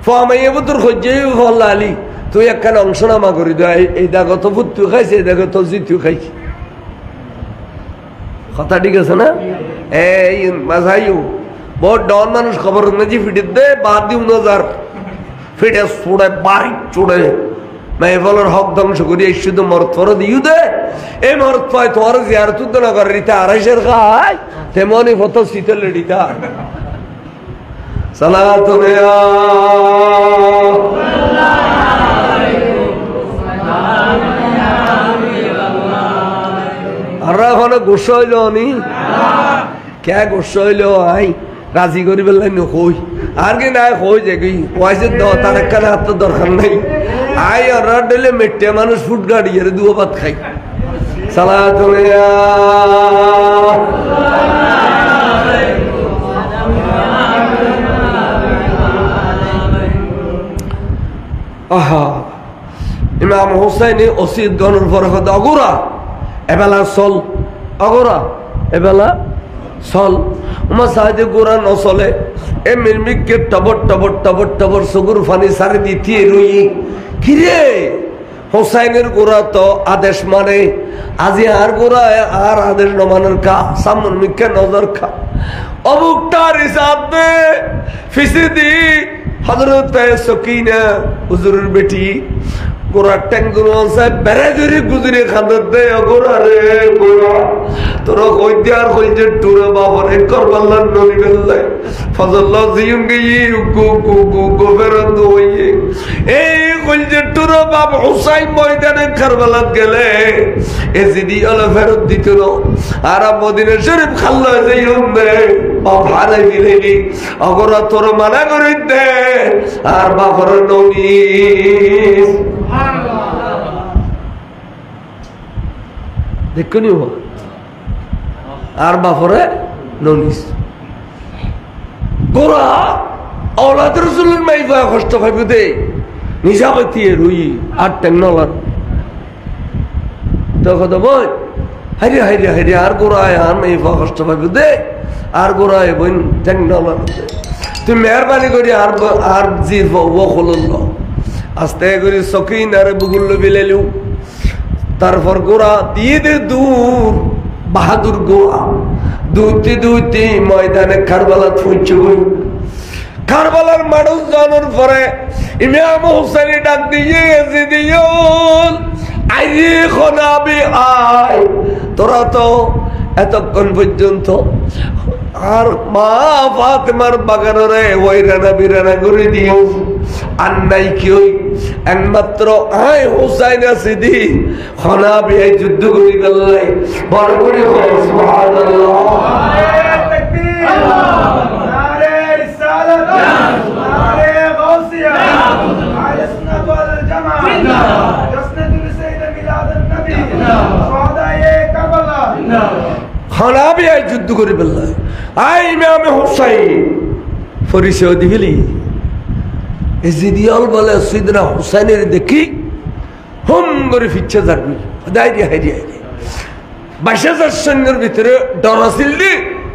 [SPEAKER 2] ফামাইয়ে তোর খোঁজে ফল্লা আলী তুই একখান অংশ নামা করি দে এই দেখো তো ভূত তুই খাইছে এই দেখো তো জি তুই খাইছি কথা ঠিক আছে না এই মাঝাইও বহুত ডন মানুষ খবর নাজি ফিটে দে বাদ দিও নজার ফিটে ছুড়ে বাড়ি চুড়ে মেহফলের হক ধ্বংস করি এই শুধু মরত ফর দিও দে এই মরত পায় তোমার জিয়ারত না করে রিতা আড়াইশের খায় তেমনই ফটো শীতল রিতা সালাতু আর এখন গোসা হইল নি কে গোসা হইল আই রাজি করি বললাই নই আর কি নাই হই যে কি পয়সা দাও তার একখানে হাত দরকার নাই আই আর ডেলে মেটে মানুষ ফুট গাড়ি এর দুও ভাত খাই সালাতু আহা ইমাম হুসাইনি ওসিদ গণর পরে কথা অগোরা এবেলা চল অগোরা এবেলা চল উমা সাহায্যে গোড়া নচলে এ মিরমিককে টবর টবর টবর টবর সগুর ফানি সারি দিতে রুই কিরে হোসাইনের গোড়া তো আদেশ মানে আজি আর গোড়া আর আদেশ নমানের কা সামন মিকে নজর খা অবুকটার হিসাব দে ফিসি দি হযরত সকিনা হুজুরের বেটি গোড়া ট্যাঙ্গুর সাহেব বেড়ে ধরে গুজরে খান্দর দে গোড়া রে গোড়া তোরা কই দিয়ার কই যে টুরে বাবার এক করবাল্লার নবী বেল্লাই ফজল্লা জিউঙ্গে গো গো গো গো ফেরত হইয়ে এই কই যে টুরে বাপ হুসাইন ময়দানে কারবালাত গেলে এজিদি আলা ফেরত দিত না আর মদিনা শরীফ খাল্লা যাইউন্দে বাপ হারাই দিলেনি অগরা তোর মানা করে দে আর বাবার নবী দেখুনি আর বাপরে ননিস গোরা औलाद रसूल में ही कष्ट पाइबे दे निजाबती रुई আর টেকনোলর তো কত বই হাইরে হাইরে হাইরে আর গোরায় আর মেয়ে কষ্ট পাইবে দে আর গোরায় বইন টেকনোলর তুই মেহরবানি করি আর জির ও খলল আস্তে করে সকিন আর বুগুল বিলাইলু তারপর গোরা দিয়ে দে দূর বাহাদুর গোয়া দুইতে দুইতে ময়দানে কারবালা পৌঁছে গই কারবালার মানুষ জানার পরে ইমাম হুসাইন ডাক দিয়ে এজিদিয়ুল আইরে খনাবি আয় তোরা তো এতক্ষণ পর্যন্ত আর মা ফাতেমার বাগানরে ওইরানা বিরানা করে দিও আর নাই কি ওই একমাত্র আয় হুসাইন আসিদি খনাবি এই যুদ্ধ করে গেলাই বড় করে সুবহানাল্লাহ যুদ্ধ করে ফেললাম আই ইমাম হুসাইন পরিচয় দিলি এজিদিয়াল বলে সাইয়েদনা হুসাইনের দেখি হুম করে ফিচ্ছে যাবি দাইরি হাইরি হাইরি ২২,০০০ সৈন্যের ভিতরে ডর আছিল দি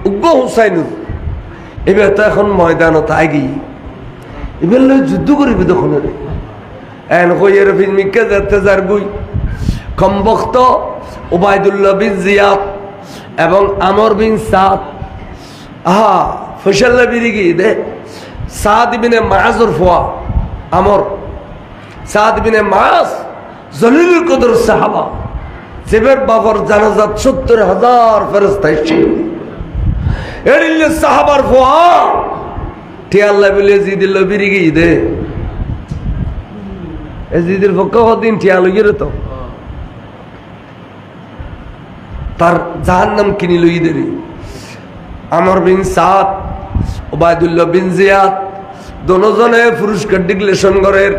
[SPEAKER 2] উগ্র হুসাইনের এবার তো এখন ময়দানত আগি এবার যুদ্ধ করিবি তখন এন কইয়ের ফিল্মিকে যেতে যার বই কমবক্ত উবাইদুল্লাহ বিন জিয়াদ এবং আমর বিন সাদ আহা ফসল্লা বিরিগি দে সাদ ইবনে মাযুর ফুয়া আমর সাদ ইবনে মাস জলিলুল কদর সাহাবা জেবের বাবার জানাজাত ৭০,০০০ ফেরেশতা এসেছিল এরিলে সাহাবার ফুয়া টি আল্লাহ বলে জিদিল বিরিগি দে এজিদের পক্ষে দিন টি আলো গিয়ে তো তার জাহান্নাম কিনি লই দেরি আমর বিন সাদ ওবায়দুল্লাহ বিন জিয়াদ দোনোজনে পুরস্কার ডিক্লেশন করেন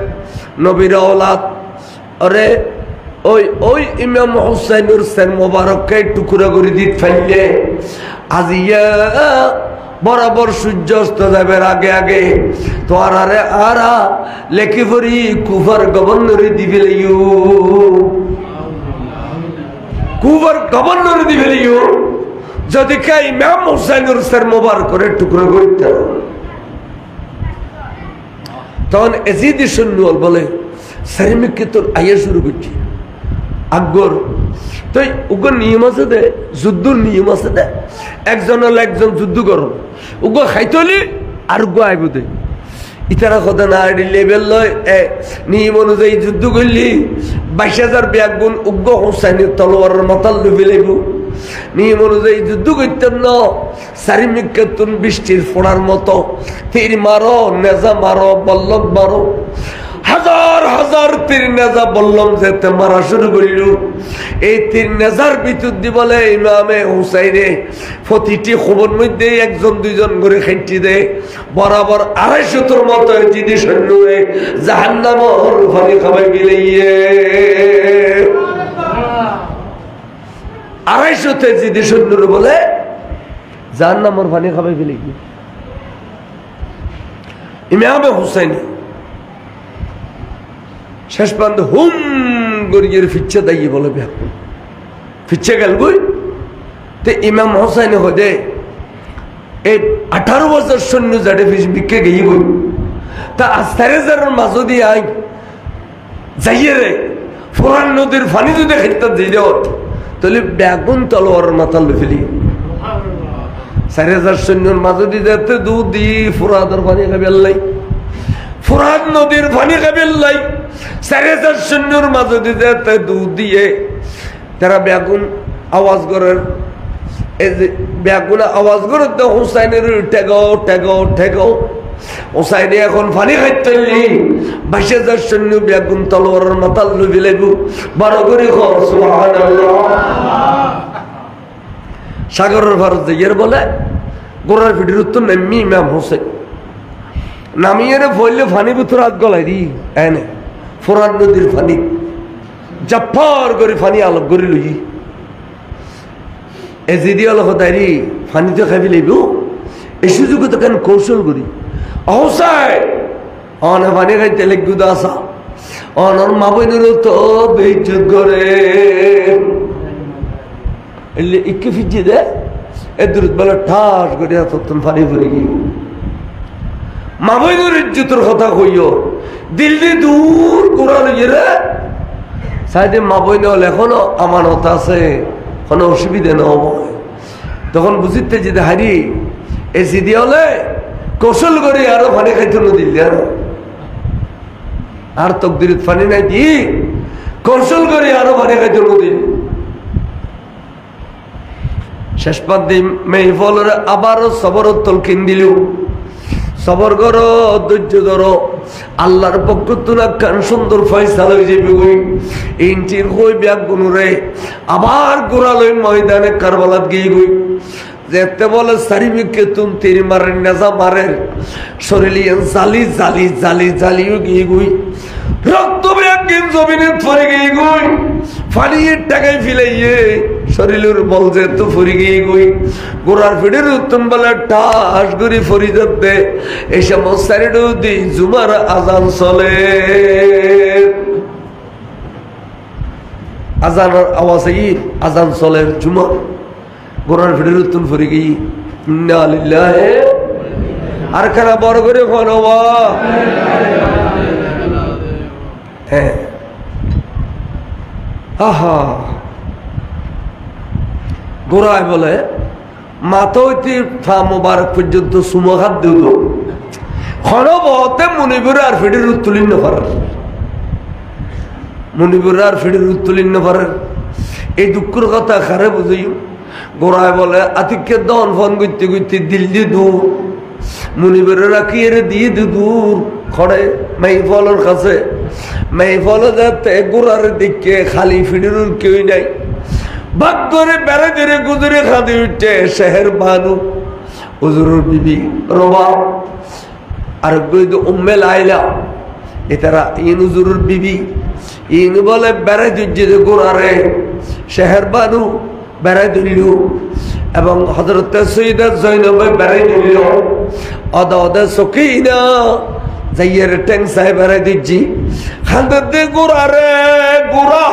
[SPEAKER 2] নবীর औलाद আরে ওই ওই ইমাম হুসাইনুর সেন মোবারককে টুকরা করে দিত ফেললে আজিয়া বরাবর সূর্য অস্ত যাবে আগে আগে তো আরে আরা লেখি পড়ি কুফার গভর্নরে দিবে লইও কুফার গভর্নরে দিবে লইও যদি কে ইমাম হুসাইনুর সেন মোবারক করে টুকরা করতে তখন এজিদ সুন্নুল বলে সারিমিককে তোর আইয়া শুরু করছি আকবর তো উগ্র নিয়ম আছে দে যুদ্ধর নিয়ম আছে দে একজন হলে একজন যুদ্ধ করো উগ্র খাইতলি আর উগ্র আইব দে ইতারা কথা না লেভেল লয় নিয়ম অনুযায়ী যুদ্ধ করলি ২২,০০০ ব্যাগুন উগ্র হোসাইনের তলোয়ারের মাথাল লুবি লাগব নিয়ম অনুযায়ী যুদ্ধ করতেন না সারিমিককে তুন বৃষ্টির ফোড়ার মতো তীর মারো নেজা মারো বল্লভ মারো হাজার হাজার তীর নেজা বললাম যেতে মারা শুরু করিল এই তীর নেজার ভিতর দি বলে ইমামে হুসাইনে প্রতিটি খবর মধ্যে একজন দুইজন করে খেটি দে বরাবর ২৫০ মতো জিদি সৈন্য জাহান্নামর ফানি খাবাই গিলাইয়ে ২৫০ জিদি সৈন্য বলে জাহান্নামর ফানি খাবাই গিলাইয়ে ইমামে হুসাইনি শেষ পর্যন্ত হুম গড়িয়ে ফিচ্ছে দাইয়ে বলে ফিচ্ছে গেল গই তো ইমাম হোসাইন হদে এই ১৮ বছর সৈন্য যাটে বিকে গিয়ে গই তা আস্তারে যার মাঝো দিয়ে আই যাইয়ে রে ফোরান নদীর ফানি যদি খেতে দিয়ে দেওয়া তাহলে বেগুন তলোয়ার মাথা লে ফেলি ৪,০০০ সৈন্যর মাঝো দিয়ে যেতে দুধ দিয়ে ফোরাদের পানি খাবে আল্লাই ফোরাদ নদীর পানি খাবে আল্লাই ৪,০০০ সৈন্যর মাঝে দিতে দুধ দিয়ে তারা বেগুন আওয়াজ করেন এই যে বেগুন আওয়াজ করে তো হুসাইনের ঠেগাও ঠেগাও ঠেগাও হুসাইনে এখন পানি খাইতে ২২,০০০ সৈন্য বেগুন তলোয়ারের মাথা লুবি লাগব বড় করে সাগরের ভারত যাইয়ের বলে গোড়ার পিঠির উত্তর নামি ইমাম হোসেন নামিয়ে বললে ফানি ভিতর হাত গলাই দি এনে ফোরান নদীর ফানি জাফার করে ফানি আলোক করে লই এজিদি আলোক দাঁড়ি ফানি তো খাবি লাইব এই সুযোগ তো কেন কৌশল করি অহসাই অন ফানি খাইতে লাগবো দাসা অনর মা বোনের তো বেইজ্জত করে ইকে ফিজি দে এ দূরত বেলা ঠাস করে তখন ফানি ভরে গিয়ে মা বোনের ইজ্জতের কথা কইও দিল দিয়ে দূর কোরআন রে সাইডে মা বই নেওয়াল এখনো আমানত আছে কোনো অসুবিধা না তখন বুঝিতে যেতে হারি এসি দিয়ে হলে কৌশল করে আরো ফানি খাইতে দিল আর তকদির ফানি নাই দি কৌশল করে আরো ফানি খাইতে দিল শেষ পাত মেয়ে ফলরে আবারও সবর তলকিন দিল সবর করো ধৈর্য ধরো আল্লাহর পক্ষ তুলা কান সুন্দর ফয়সালা হয়ে যাবে ওই ইঞ্চির হই ব্যাগ গুনুরে আবার গোড়ালই ময়দানে কারবালাত গিয়ে গই যেতে বলে সারিমিককে তুম তিরি মারেন নেজা মারের শরীলিয়ান জালি জালি জালি জালিও গিয়ে গই রক্ত ব্যাগিন জমিনে পড়ে গিয়ে গই ফানিয়ে টাকায় ফিলাইয়ে শরীরের বল যেত ফরি গিয়ে গই গোড়ার ফিডের উত্তম বেলা ঠাস করে ফরি যাতে এই সমস্ত সাইডেও দি জুমার আজান চলে আজানের আওয়াজ আজান চলে জুমা গোড়ার ফিডের উত্তম ফরি গিয়ে ইন্না লিল্লাহি আর খানা বড় করে ফনবা হ্যাঁ আহা গোড়ায় বলে মাথা হইতে ফা মোবারক পর্যন্ত সুমো হাত দিল হতে মনিপুর আর ফিডির উত্তোলন পারার মনিপুর আর ফিডির উত্তোলন পারার এই দুঃখের কথা খারে বুঝি গোড়ায় বলে আতিককে দন ফোন করতে করতে দিল দিয়ে দূর মনিপুরের রাখি এর দিয়ে দূর খড়ে মেহফলের কাছে মেহফলে যাতে গোড়ার দিকে খালি ফিডির কেউ নাই ভাগ করে বেড়ে ধরে গুজরে খাদি উঠছে শেহের বানু হুজুরের বিবি রবা আর উম্মে লাইলা এটারা ইন হুজুরের বিবি ইন বলে বেড়ে দিচ্ছে যে গোড়ারে শেহের বানু বেড়ে দিল এবং হযরত সৈয়দা জয়নব বেড়ে দিল অদা অদা সকিনা যাইয়ের ট্যাং সাহেব বেড়ে দিচ্ছি খান্দে গোড়ারে গোড়া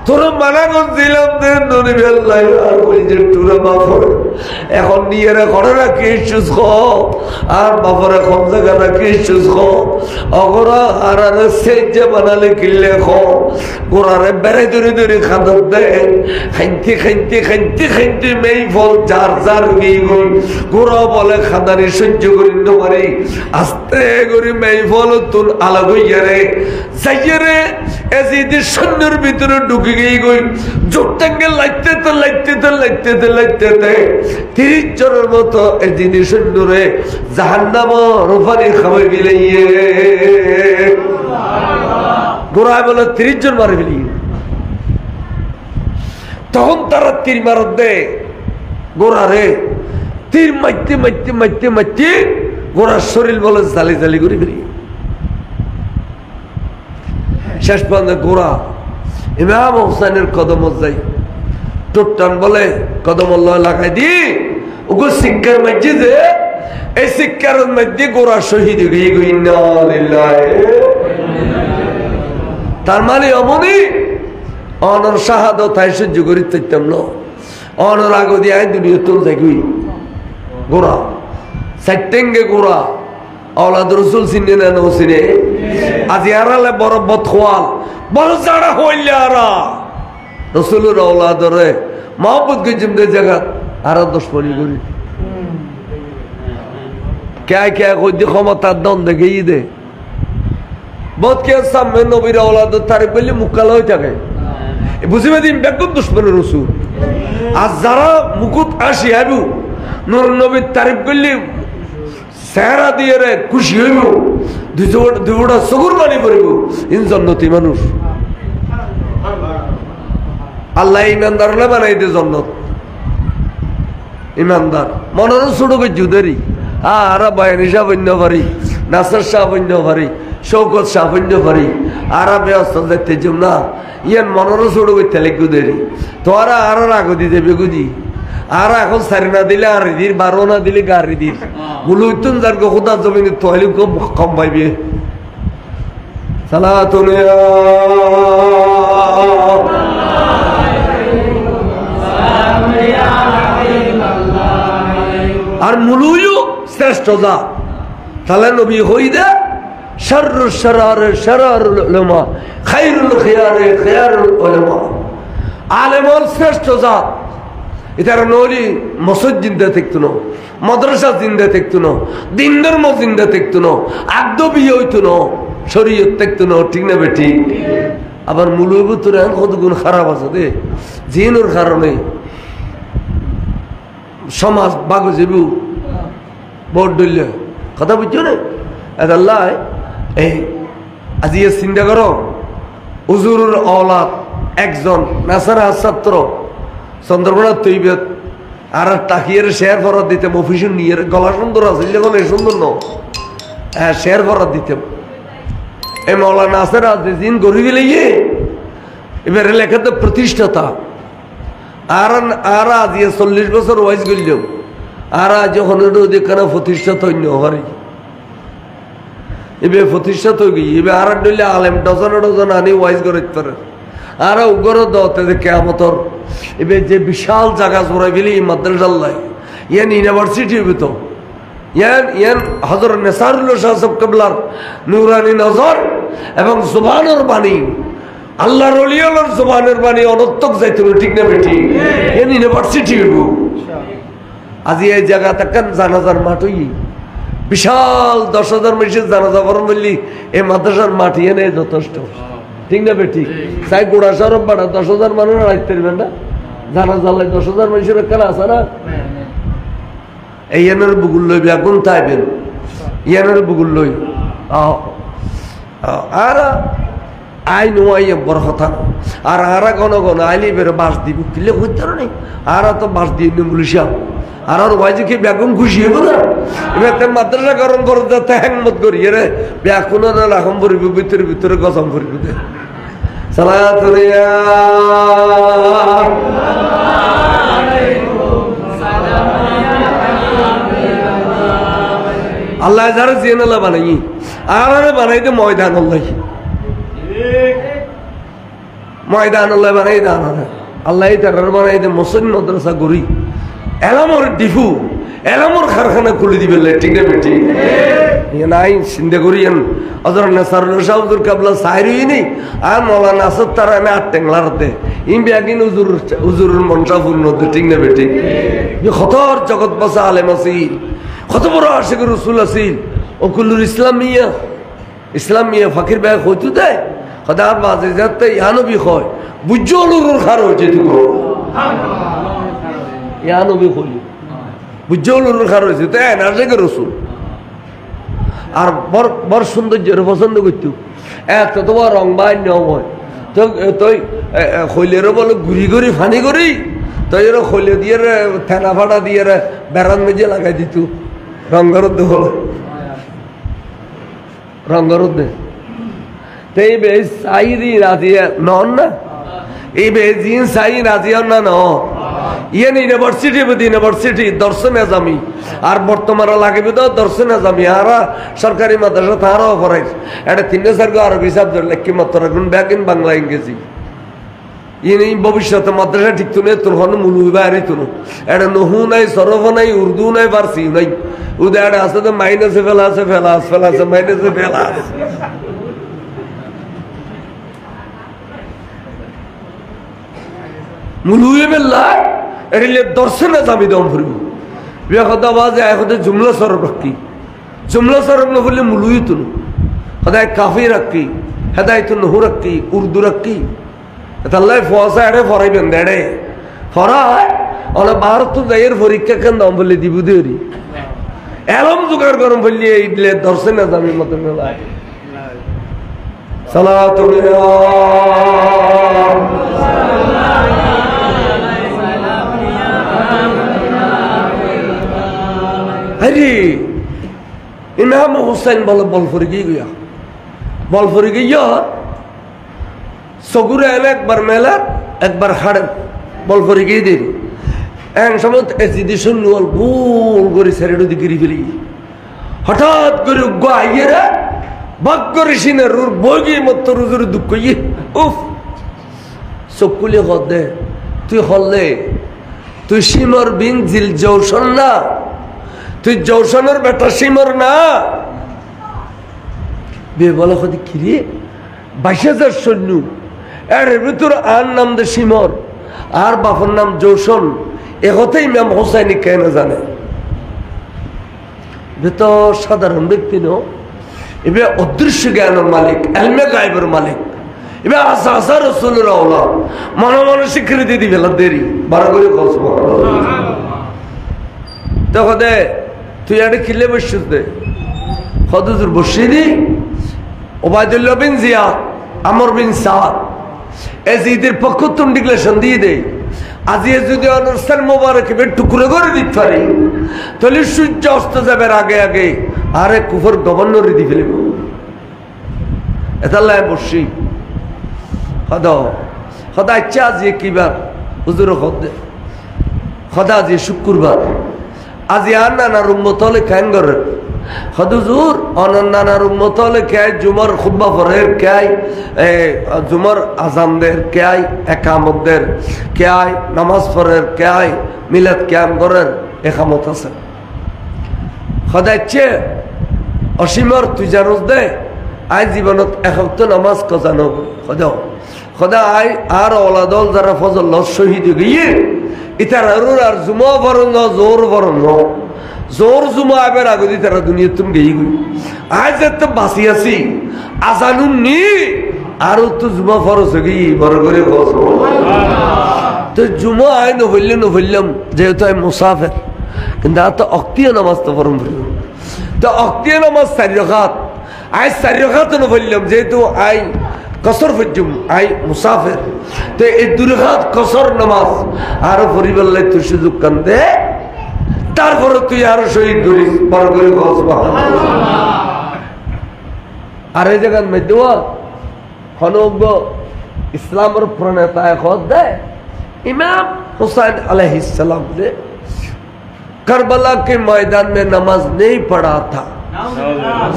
[SPEAKER 2] তোর মানা করছিলাম এখন নিয়ে ঘরে রাখি ইস্যুস আর বাপরে কম জায়গা রাখি ইস্যুস অগরা আর সেজে বানালে কিনলে গোড়ারে বেড়ে ধরে ধরে খান্দর দেয় খাইতে খাইতে খাইতে খাইতে মেই ফল চার চার গিয়ে গই গোড়া বলে খাদানি সহ্য করি পারি আস্তে করে মেই ফল তুল আলাগ হইয়া রে যাইয়ে রে এজিদের সৈন্যের ভিতরে ঢুকে গিয়ে গই জোরটাকে লাইতে 30 জনের মতো এজিদের সৈন্যরে জাহান্নাম রোফানি খাবার গেলে গোড়ায় বলে 30 জন মারে ফেলি তখন তারা তীর মারত দেয় গোড়া রে তীর মারতে মারতে মারতে মারতে গোড়ার শরীর বলে জালি জালি করে ফেলি শেষ পর্যন্ত গোড়া ইমাম হোসেনের কদম যাই টোটান বলে কদম লাগাই দি ওগো শিক্ষার মধ্যে যে এই শিক্ষার মধ্যে গোড়া শহীদ হয়ে গই তার মানে অমনি অনর শাহাদত তাই সহ্য করি থাকতাম না অনর আগ দিয়ে দুনিয়া তোল থাকি গোড়া সাইটেঙ্গে গোড়া औलाद रसूल सिन्ने ना नो सिने आज यारा ले बड़ बदख्वाल बड़ सारा होइले आरा रसूलुर औलाद रे मोहब्बत के जिंदे जगत आरा दुश्मनी करी क्या क्या कोई देखो मत दन दे गई दे बहुत के सामने नबीर औलाद तारीफ करले मुक्काल হই থাকে বুঝিবে দিন বেকুব দুশমন রসূল আজ যারা মুকুত আসি আবু নূর নবীর তারিফ করলে সেরা দিয়ে রে খুশি হইব দুইটা সগুর বানি পড়িব ইনজন্নতি মানুষ আল্লাহ ইমানদার হলে বানাই দে জন্নত ইমানদার মনের ছোট যুদেরি আর বায়ানি শাহ বন্য পারি নাসর শাহ বন্য পারি শৌকত শাহ বন্য পারি আর ব্যবস্থা দেখতে যাম না ইয়ান মনের ছোট তেলে গুদেরি তোরা আর আগদি দেবে গুজি আর এখন সারি না দিলে আর দির 12 না দিলে গাড়ি দির মুলুতুন যার খোদা জমিনে তোয়ালি কম পাইবে সালাতুন আর মুলুয়ু শ্রেষ্ঠ যা তাহলে নবী হইদা শাররুশ শারার শারারুল উলামা খায়রুল খিয়ারে খিয়ারুল উলামা আলেমুল শ্রেষ্ঠ যা এটার নলি মসজিদ জিন্দা থাকতো না মাদ্রাসা জিন্দা থাকতো না দিন ধর্ম জিন্দা থাকতো না আদ্য বিয়ে হইতো না শরীয়ত থাকতো না ঠিক না বেটি আবার মূলের ভিতরে কত গুণ খারাপ আছে দে জিনের কারণে সমাজ বাগো যাবু বড় ডলে কথা বুঝছো না আল্লাহ এই আজি চিন্তা করো হুজুরের औलाद একজন নাসারা ছাত্র চন্দ্রকোনা তৈবত আর তাকিয়ে শেয়ার ফরাত দিতাম অফিসে নিয়ে গলা সুন্দর আছে যখন এই সুন্দর ন হ্যাঁ শেয়ার ফরাত দিতাম এই মৌলানা নাসের দিন গরিব লেগে এবার লেখাতে প্রতিষ্ঠাতা আর আর আজ 40 বছর ওয়াইজ গেল আর আজ যখন ওদিকে প্রতিষ্ঠাতা অন্য হরি এবার প্রতিষ্ঠাতা হয়ে গিয়ে এবার আর ডলে আলেম ডজন ডজন আনি ওয়াইজ করে পারে আর উগর দতে কেয়ামতর এবার যে বিশাল জায়গা জোড়াই ফেলি মাদ্রাসাল্লাহ ইয়ান ইউনিভার্সিটি হইব তো ইয়ান হযরত নেসারুল্লাহ শাহ সাহেব কিবলার নূরানি নজর এবং সুবহানের বাণী আল্লাহর ওলিয়ার সুবহানের বাণী অনর্থক যাইতে ঠিক না বেটি ইয়ান ইউনিভার্সিটি হইব আজি এই জায়গা থাকেন জানাজার মাঠ হই বিশাল 10,000 মানুষের জানাজা পড়ান বললি এই মাদ্রাসার মাটি এনে যথেষ্ট ঠিক না বেঠিক চাই গোড়া সরব বাড়া 10,000 মানুষ রাখতে পারবেন না জানাজা লাই 10,000 মানুষের কেন আছে না এই এনের বুগুল লই বেগুন তাইবেন ইয়ানের বুগুল লই আর আই নোয়াই বড় কথা আর আরা ঘন ঘন আইলি বেরো বাস দিব কিলে হইতে নেই আর তো বাস দিয়ে নিম বলিস আর ওয়াইজে কি বেগুন খুশি হবো না এবার মাদ্রাসা গরম করে যাতে হ্যাংমত করি রে বেগুন রাখম ভরিব ভিতরে ভিতরে গজম ভরিব দে আল্লাহ যারা জিয়ানালা বানাই আর বানাই দে ময়দান আল্লাহ ময়দান আল্লাহ বানাই দান আল্লাহ তার বানাই দে মুসলিম মাদ্রাসা গড়ি এলামর ডিফু এলামর কারখানা খুলে দিবে ঠিক না বেটি নাই চিন্তা করিয়েন অজর নেসারুল শাহুর কাবলা সাইরই নেই আর মৌলানা আসাদ তারা আমি 8 টেংলারতে ইম ব্যাগিন হুজুরের মনসা পূর্ণ ঠিক না বেটি খতর জগৎ বাসা আলেম আসিল কত বড় আশিক রসুল আসিল ওকুলুর ইসলামিয়া ফাকির ব্যাগ হইতু দেয় সদার বাজে যাতে ইয়ানবি হয় বুজ্জলুর খার হয়েছে তুকো ইয়ানবি হইল বুজ্জলুর খার হয়েছে তো আশিক রসুল আর বড় সৌন্দর্যের পছন্দ করতো এত তোমার রং বাই নিয়ম হয় তো তুই খৈলেরও বলো ঘুরি ঘুরি ফানি করি তুই এর খৈলে দিয়ে থেনা ফাটা দিয়ে বেড়ান মেজে লাগাই দিত রঙ্গরদ হলো রঙ্গরদ তো এই বেশ চাই দি রাজিয়া নন না এই বেশ জিন চাই রাজিয়া না ন ইয়েন ইউনিভার্সিটি দর্শন এজামি আর বর্তমানে লাগবে তো দর্শন এজামি আর সরকারি মাদ্রাসা তারাও পড়াই এটা 3-4 আরবি সাবজেক্ট লেখি মাত্র রাখুন ব্যাকিং বাংলা ইংরেজি ইনি ভবিষ্যতে মাদ্রাসা ঠিক তো নেই তোর হন মুলু বাইরে তো এটা নহু নাই সরফ নাই উর্দু নাই ফার্সি নাই উদয় এটা আছে তো মাইনাসে ফেলাছে মাইনাসে ফেলাছে মুলুয়ে বেল্লা এরিলে দর্শনে যাবি দম ফুরবো কথা বাজে এখন জুমলা সরব রাখি জুমলা সরব না বললে মুলুই তুন সদায় কাফি রাখি হেদায় তো নহু রাখি উর্দু রাখি তাহলে ফসা এড়ে ফরাইবেন দেড়ে ফরায় ওরা ভারত যাইয়ের পরীক্ষা কেন দাম বললে দিব দেরি এলম জোগাড় গরম বললি এইলে দর্শনে যাবি মতো মেলায় সালাতুল আরে ইমাম হুসাইন বল ফরি গিয়া বল ফরি গিয়া সগুরে এনে একবার মেলার একবার হাড়েন বল ফরি গিয়ে দিন এন সময় এসিদি শূন্য গোল করে সেরেডো দিকে ফেলি হঠাৎ করে গাইয়েরা বাক করে সিনের রুর বগি মত রুজুর দুঃখ ইয়ে উফ চকুলে হদে তুই হলে তুই সিমর বিন জিল জৌসন না তুই জৌসনের বেটা সিমর না বে বলা হতে কিরে 22,000 সৈন্য এর ভিতর আর নাম দে সিমর আর বাপর নাম জৌসন এ কথাই ইমাম হোসাইনি কেন জানে বে তো সাধারণ ব্যক্তি ন এবার অদৃশ্য জ্ঞানের মালিক এলমে গায়েবের মালিক এবার আসা আসা রসুলের আওলা মনে মনে স্বীকৃতি দিবে দেরি বারো করে কসব তখন দে তুই একটা কিলে বসছিস দে হদুজুর বসিয়ে দি ওবায়দুল্লাহ বিন জিয়াদ আমর বিন সাদ এজিদের পক্ষ তুন ডিক্লেশন দিয়ে দে আজি যদি অনুষ্ঠান মোবারক টুকরো করে দিতে পারি তাহলে সূর্য অস্ত যাবে আগে আগে আরে কুফর গভর্নর দি ফেলিব এটা লাই বসি সদা ইচ্ছা আজি কিবার হুজুর সদা আজি শুক্রবার আজি আর নানার উম্মতলে খান করে হদুজুর অনন্যানার উম্মতলে খায় জুমার খুব্বা পরের খায় জুমার আজানদের খায় একামতদের খায় নামাজ পড়ের খায় মিলাদ ক্যাম করেন একামত আছে সদাইছে অসীমর তুই জানোস দে আই জীবনত এসপ্তাহ নামাজ কজানো সদা সদা আই আর ওলাদল যারা ফজল শহীদ গিয়ে ইতারারুর আর জুমা বরণ জোর বরণ জোর জুমা আবার আগে তারা দুনিয়া তুমি গেই গই আজ তো বাসি আছি আজানুন নি আর তো জুমা ফরজ গই বড় করে বস তো জুমা আয় নভল্লাম যেহেতু আমি মুসাফির কিন্তু আর তো অক্তিয়া নামাজ তো পড়ম তো অক্তিয়া নামাজ 4 রাকাত আজ 4 রাকাত নভল্লাম যেহেতু আই কসর ফজুম আই মুসাফির তো এই 2 রাকাত কসর নামাজ আর পরিবারলে তুই সুযোগ কান্দে তারপরে তুই আরো শহীদ করিস বড় করে বস আর এই জায়গার মধ্যে হনজ্ঞ ইসলামের প্রণেতা খোদ দেয় इमाम हुसैन अलैहिस्सलाम ने करबला के मैदान में नमाज नहीं पढ़ा था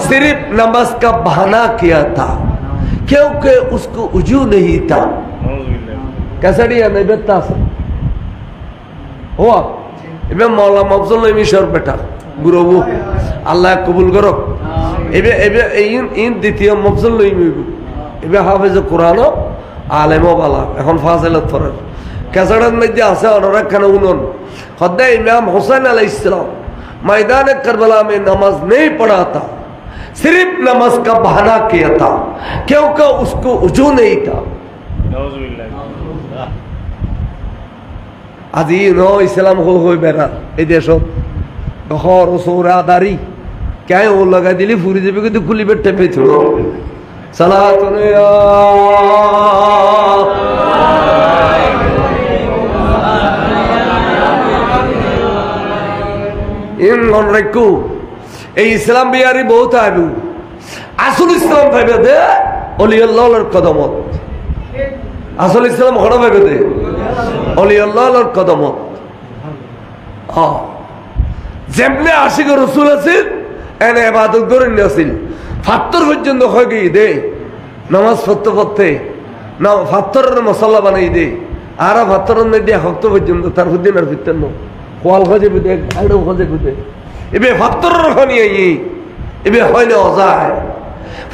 [SPEAKER 2] सिर्फ नमाज का बहाना किया था क्योंकि उसको उजू नहीं था कैसा दिया नहीं बेटा हुआ इबे मौला मफजुल मिशर बेटा गुरु अल्लाह कबूल करो इबे इबे इन द्वितीय मफजुल इबे हाफिज कुरान आलेम वाला এখন ফাজিলত পড়ে कैसड़न में आसे खाना उन्होंने खुदा इमाम हुसैन अलैहिस्सलाम मैदान करबला में नमाज नहीं पढ़ा था सिर्फ नमाज का बहाना किया था क्योंकि उसको उजू नहीं था आज नो इस्लाम हो बेरा ए देश गहर सौरादारी क्या वो लगा दिली फूरी देवी को खुली बैठे पे छोड़ो सलातुन या ইসলাম বিহারি বহুত আবু আসল ইসলাম ভাবে দে অলিউল্লাহর কদমত আসল ইসলাম হড় ভাবে দে অলিউল্লাহর কদমত যেমনি আশিক রসুল আছিল এনে ইবাদত করেন আছিল ফাত্তর পর্যন্ত হয়ে গিয়ে দে নামাজ পড়তে পড়তে না ফাত্তরের মশলা বানাই দে আর ফাত্তরের মধ্যে হক্ত পর্যন্ত তার হুদ্দিন আর ফিরতেন না কোয়াল খোঁজে বুঝে গাড়িও খোঁজে বুঝে এবে ফাত্তরের খনি এবে হয় না অজায়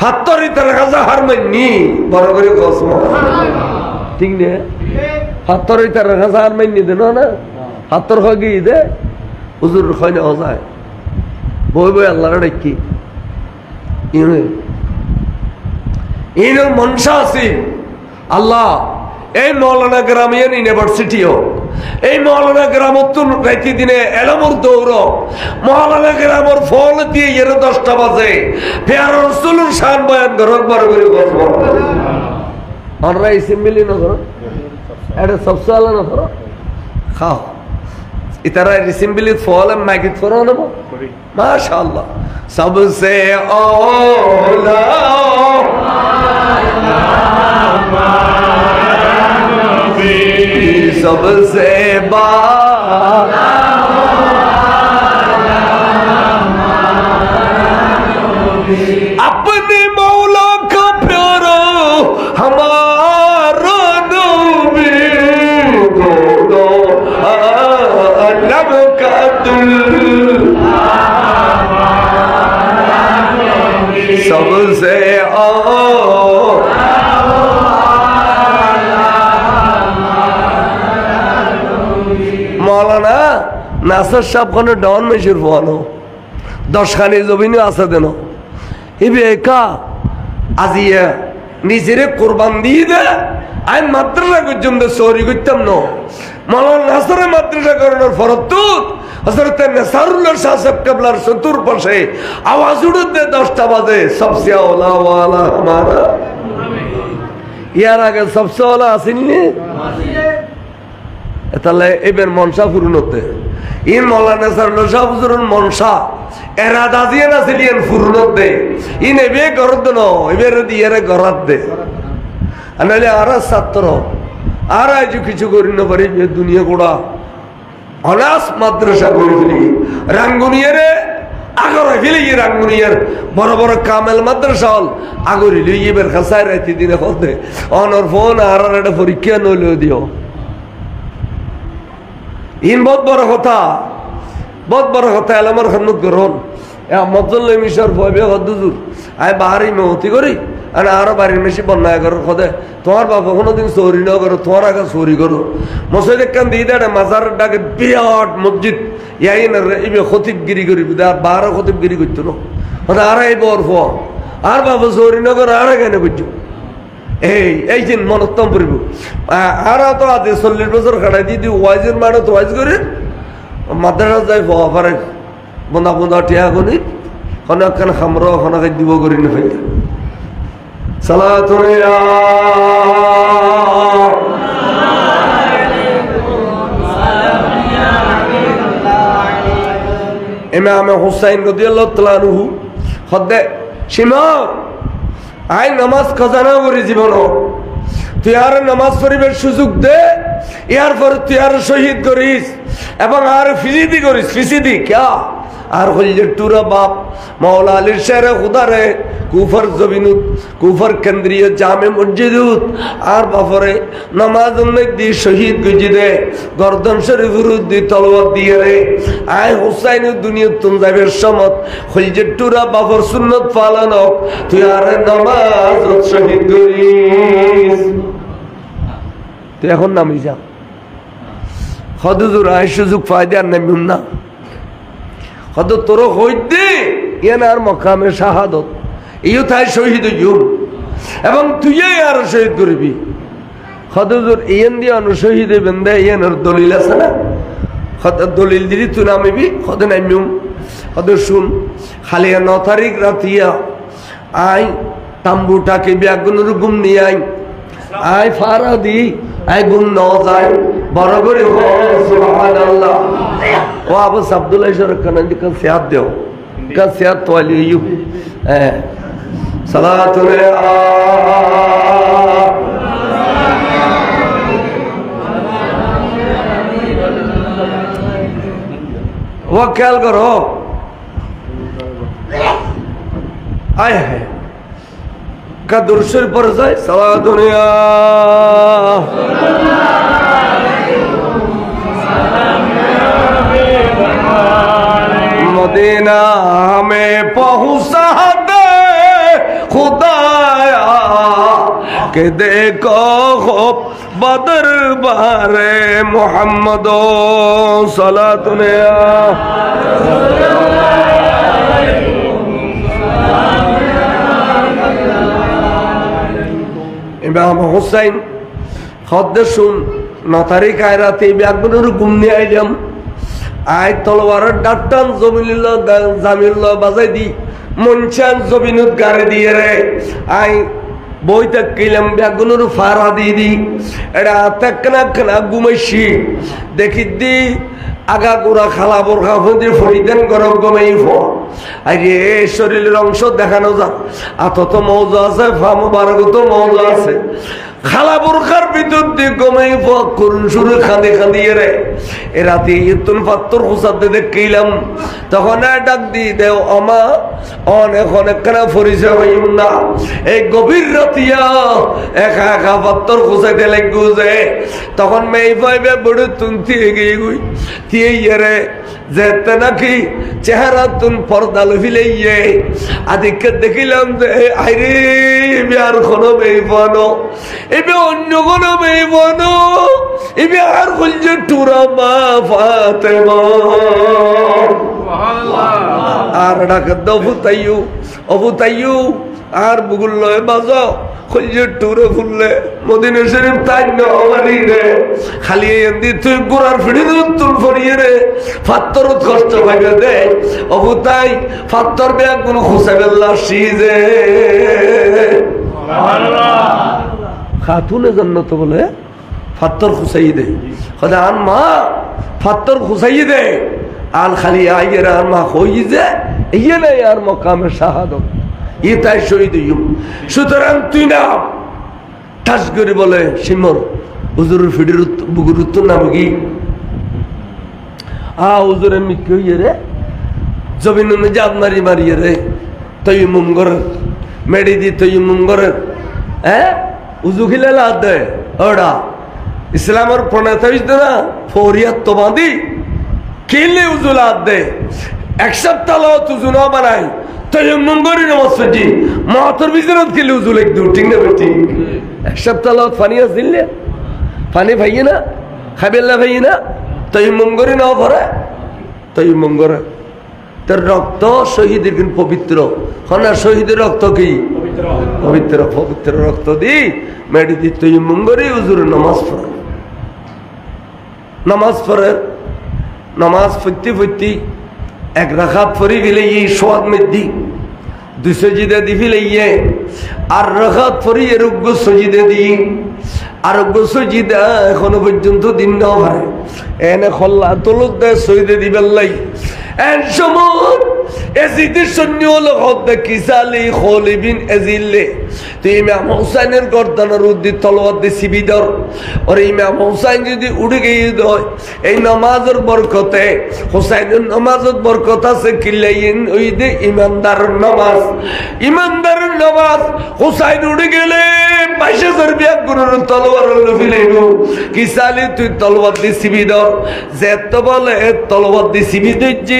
[SPEAKER 2] ফাত্তরই তার কাজা হার মাইনি বড় করে কসম ঠিক নে ফাত্তরই তার কাজা হার মাইনি দে না ফাত্তর হয় গিয়ে দে হুজুর হয় না অজায় বই বই আল্লাহর ডাকি ইনের মনসা আছে আল্লাহ এই মৌলানা গ্রামিয়ান ইউনিভার্সিটিও এই মৌলানা গ্রামত রাইতি দিনে এলামর দৌড় মৌলানা গ্রামর ফল দিয়ে 10টা বাজে ফের রসুলের শান বয়ান ঘরক বার করে বসবো আমরা এসেম্বলি না করো এটা সবসে আলো না করো খাও ইতারা এসেম্বলি ফল মাইকিত করো নেবো মাশাআল্লাহ सबसे औला सबसे अपने मौला का प्यारा हमारा नबी दो अलग का दिल सबसे मौलाना नासर साहब को डॉन में शिरफान हो 10 खानी जमीन आसा देनो इबे का आजिया निजरे कुर्बान दी दे आई माद्रासा गुजम दे सोरी गुत्तम नो मौलाना नासर माद्रासा करनर फरतुत हजरत नसारुल्लाह शासक कबलार सतुर पाशे आवाज उड़ते 10টা বাজে सबसे औला वाला हमारा यार आगे सबसे औला আসেনি তাহলে এবার মনসা পূরণ হতে ইন মৌলানা নাসারুল্লাহ শাহ হুজুরের মনসা এরাদা দিয়ে না ছিলেন পূরণ হতে ইন এবে গরদ ন এবার দিয়ে গরাত দে আনালে আর ছাত্র আর আজ কিছু করি না পারি দুনিয়া গোড়া অনাস মাদ্রাসা করে ফেলি রাঙ্গুনিয়ারে আগরে ফেলি রাঙ্গুনিয়ার বড় বড় কামেল মাদ্রাসা হল আগরে লইয়ে বের খাসায় রাইতে দিনে হতে অনর ফোন আর একটা পরীক্ষা নইলেও দিও ইন বহুত বড় কথা এলামার খান্নুক গ্রহণ মজল মিশর ভয় হদুজুর আয় বাহারি মেহতি করি আর আরো বাড়ির মেশি বন্যায় করো খদে তোমার বাবা কোনোদিন চৌরি ন করো তোমার আগে চৌরি করো মসজিদ একখান দিয়ে দেয় মাজার ডাকে বিরাট মসজিদ ইয়াই না এবার খতিবগিরি করি আর 12 খতিবগিরি করতো না আর এই বরফ আর বাবা চৌরি ন করো আর কেন বুঝছো এই যে মনত্তম পড়ব আর তো আজ 40 বছর খাটাই দিয়ে ওয়াইজের মানে তো ওয়াইজ করে মাদ্রাসা যাই পারে বন্ধা বন্ধা টিয়া করি অনেকখান খামর অনেক দিব করি না ফেলতে সালাতুন ইমাম হুসাইন রাদিয়াল্লাহু তাআলা আনহু খদ্দে সীমা আই নামাজ খাজানা করি জীবন তুই আর নামাজ পড়িবার সুযোগ দে ইয়ার পর তুই আর শহীদ করিস এবং আর ফিজিদি করিস ফিজিদি ক্যা আর হইলে টুরা বাপ মাওলা আলীর শেরে খুদারে কুফর জবিনুত কুফর কেন্দ্রীয় জামে মসজিদুত আর বাপরে নামাজ দি শহীদ গুজি দে গর্দন শরীফের দি তলোয়ার দিয়ে রে আয় হুসাইন দুনিয়া তুন যাবের সমত হইলে টুরা বাপর সুন্নত পালন তুই আর নামাজ শহীদ করিস তুই এখন নামি যা হদুজুর আয় সুযোগ ফায়দা আর নামিম না হদ তোর হইতে ইয়ান আর মকামে শাহাদত ইউ তাই শহীদ হইম এবং তুই আর শহীদ করবি হদুজুর ইয়ান দিয়ে অনু শহীদ হইবেন দে ইয়ানোর দলিল আছে না হদ দলিল দিলি তুই নামিবি হদ নামিম হদ শুন খালি 9 তারিখ রাতিয়া আই তাম্বুটাকে ব্যাগুনের গুম নিয়ে আই ফারা দি আই গুম ন যায় বড় করে সুবহানাল্লাহ ও আবু আব্দুল্লাহ শরকান দিকে সিয়াদ দেও কা সিয়াদ তোয়ালি ইউ সালাতু वो ख्याल करो आए है का दुरुशर पर जाए सला दुनिया मदीना में पहुंचा दे खुदाया के देखो बदर बारे मोहम्मद सला दुनिया ইমাম হুসাইন খদ্দে শুন 9 তারিখ আয় রাতে ব্যাগুনের ঘুম নিয়ে আইলাম আয় তলোয়ারের ডাক্তার জমিনুল্লাহ জামিলুল্লাহ বাজাই দি মনচান জমিনুত গাড়ি দিয়ে রে আয় বইতে কিলাম ব্যাগুনের ফারা দিয়ে দি এটা তেকনা খানা ঘুমাইছি দেখি দি আগা গোড়া খালা বোরখা ফুঁদে ফরিদেন গরম গমেই আরে শরীরের অংশ দেখানো যাক আত মৌজা আছে ফাম বারগত মৌজা আছে খালা বোরখার ভিতর দিয়ে গমেই করুন শুরু খাঁদে খাঁদিয়ে রে এ রাতে ইতুন পাত্তর হুসাতে দেখলাম তখন ডাক দি দেও আমা অনেক অনেকখানা পরিচয় হইম না এই গভীর রাতিয়া একা একা পাত্তর হুসাইতে লাগু যে তখন মেয়ে পাইবে বড় তুনতি এগিয়ে গুই তিয়ে রে যেতে নাকি চেহারা তুন পর্দা লভিলে আদিকে দেখিলাম যে আইরে আর কোনো মেয়ে বানো এবে অন্য কোনো মেয়ে বানো এবে আর খুলছে টুরা মা ফাতেমা আর ডাকে অবু তাইয়ু আর বুগুল লয় বাজো খুলছে টুরে ফুললে মদিনা শরীফ তাই নমারি রে খালি এন্দি তুই গোড়ার ফিড়ি তুল ফরিয়ে রে ফাত্তরত কষ্ট পাইবে দে অবু তাই ফাত্তর ব্যাগ কোন খুসাইবেল্লা সিজে খাতুনে জান্নাত বলে ফাত্তর খুসাই দে খোদা আন মা ফাত্তর খুসাই দে আল খালি আইয়ের আর মা হই যে ইয়ে নাই আর মকামে শাহাদত ই তাই শহীদ হইম সুতরাং তুই না ঠাস করে বলে সিমর হুজুরের ফিডির বুকুর উত্তর নাম কি হুজুরের মিক্কি হইয়ে রে জমিন জাপ মারিয়ে রে তৈ মুমগর মেডি দি তৈ মুমগর উজু খিলে লাদ দে ওরা ইসলামের প্রণেতা হইতে না ফৌরিয়াত তো বাঁধি কিনলে উজু লাদ দে এক সপ্তাহ উজু না বানাই তায়াম্মুম করে নামাজ পড়ছি মাথার বিছানাত খেলে উজু লাগতো ঠিক না ঠিক এক সপ্তাহ পানি আসলে পানি ভাইয়ে না খাবেল্লা ভাইয়ে না তায়াম্মুম করে নাও পরে তায়াম্মুম করে তার রক্ত শহীদের কিন্তু পবিত্র হনা শহীদের রক্ত কি পবিত্র পবিত্র রক্ত দি মেডি দি তায়াম্মুম করে উজুর নামাজ পড়ে নামাজ পড়ে নামাজ পড়তে পড়তে এক রাখাত পড়ি গেলে এই সোয়াদ মেদি দুই সজিদা দি ফেলে আর রাখাত পড়ি এরোগ্য সজিদা দি আরোগ্য সজিদা এখনো পর্যন্ত দিন না হয় এনে খল্লা তলুক দেয় সজিদে দিবেল্লাই এন সময় এজিদের সৈন্য হলো হদ্দা কিসালি খলিবিন এজিল্লে তো ইমাম হুসাইনের গর্দানের উদ্দিত তলোয়ার দিয়ে সিবিদর আর ইমাম হুসাইন যদি উড়ে গিয়ে দেয় এই নামাজের বরকতে হুসাইনের নামাজের বরকত আছে কিল্লাইন ওই দে ইমানদারের নামাজ ইমানদারের নামাজ হুসাইন উড়ে গেলে 22,000 বিয়া গুরুর তলোয়ার হলো ফিলাইব কিসালি তুই তলোয়ার দিয়ে সিবিদর যেত বলে তলোয়ার দিয়ে সিবি দিচ্ছি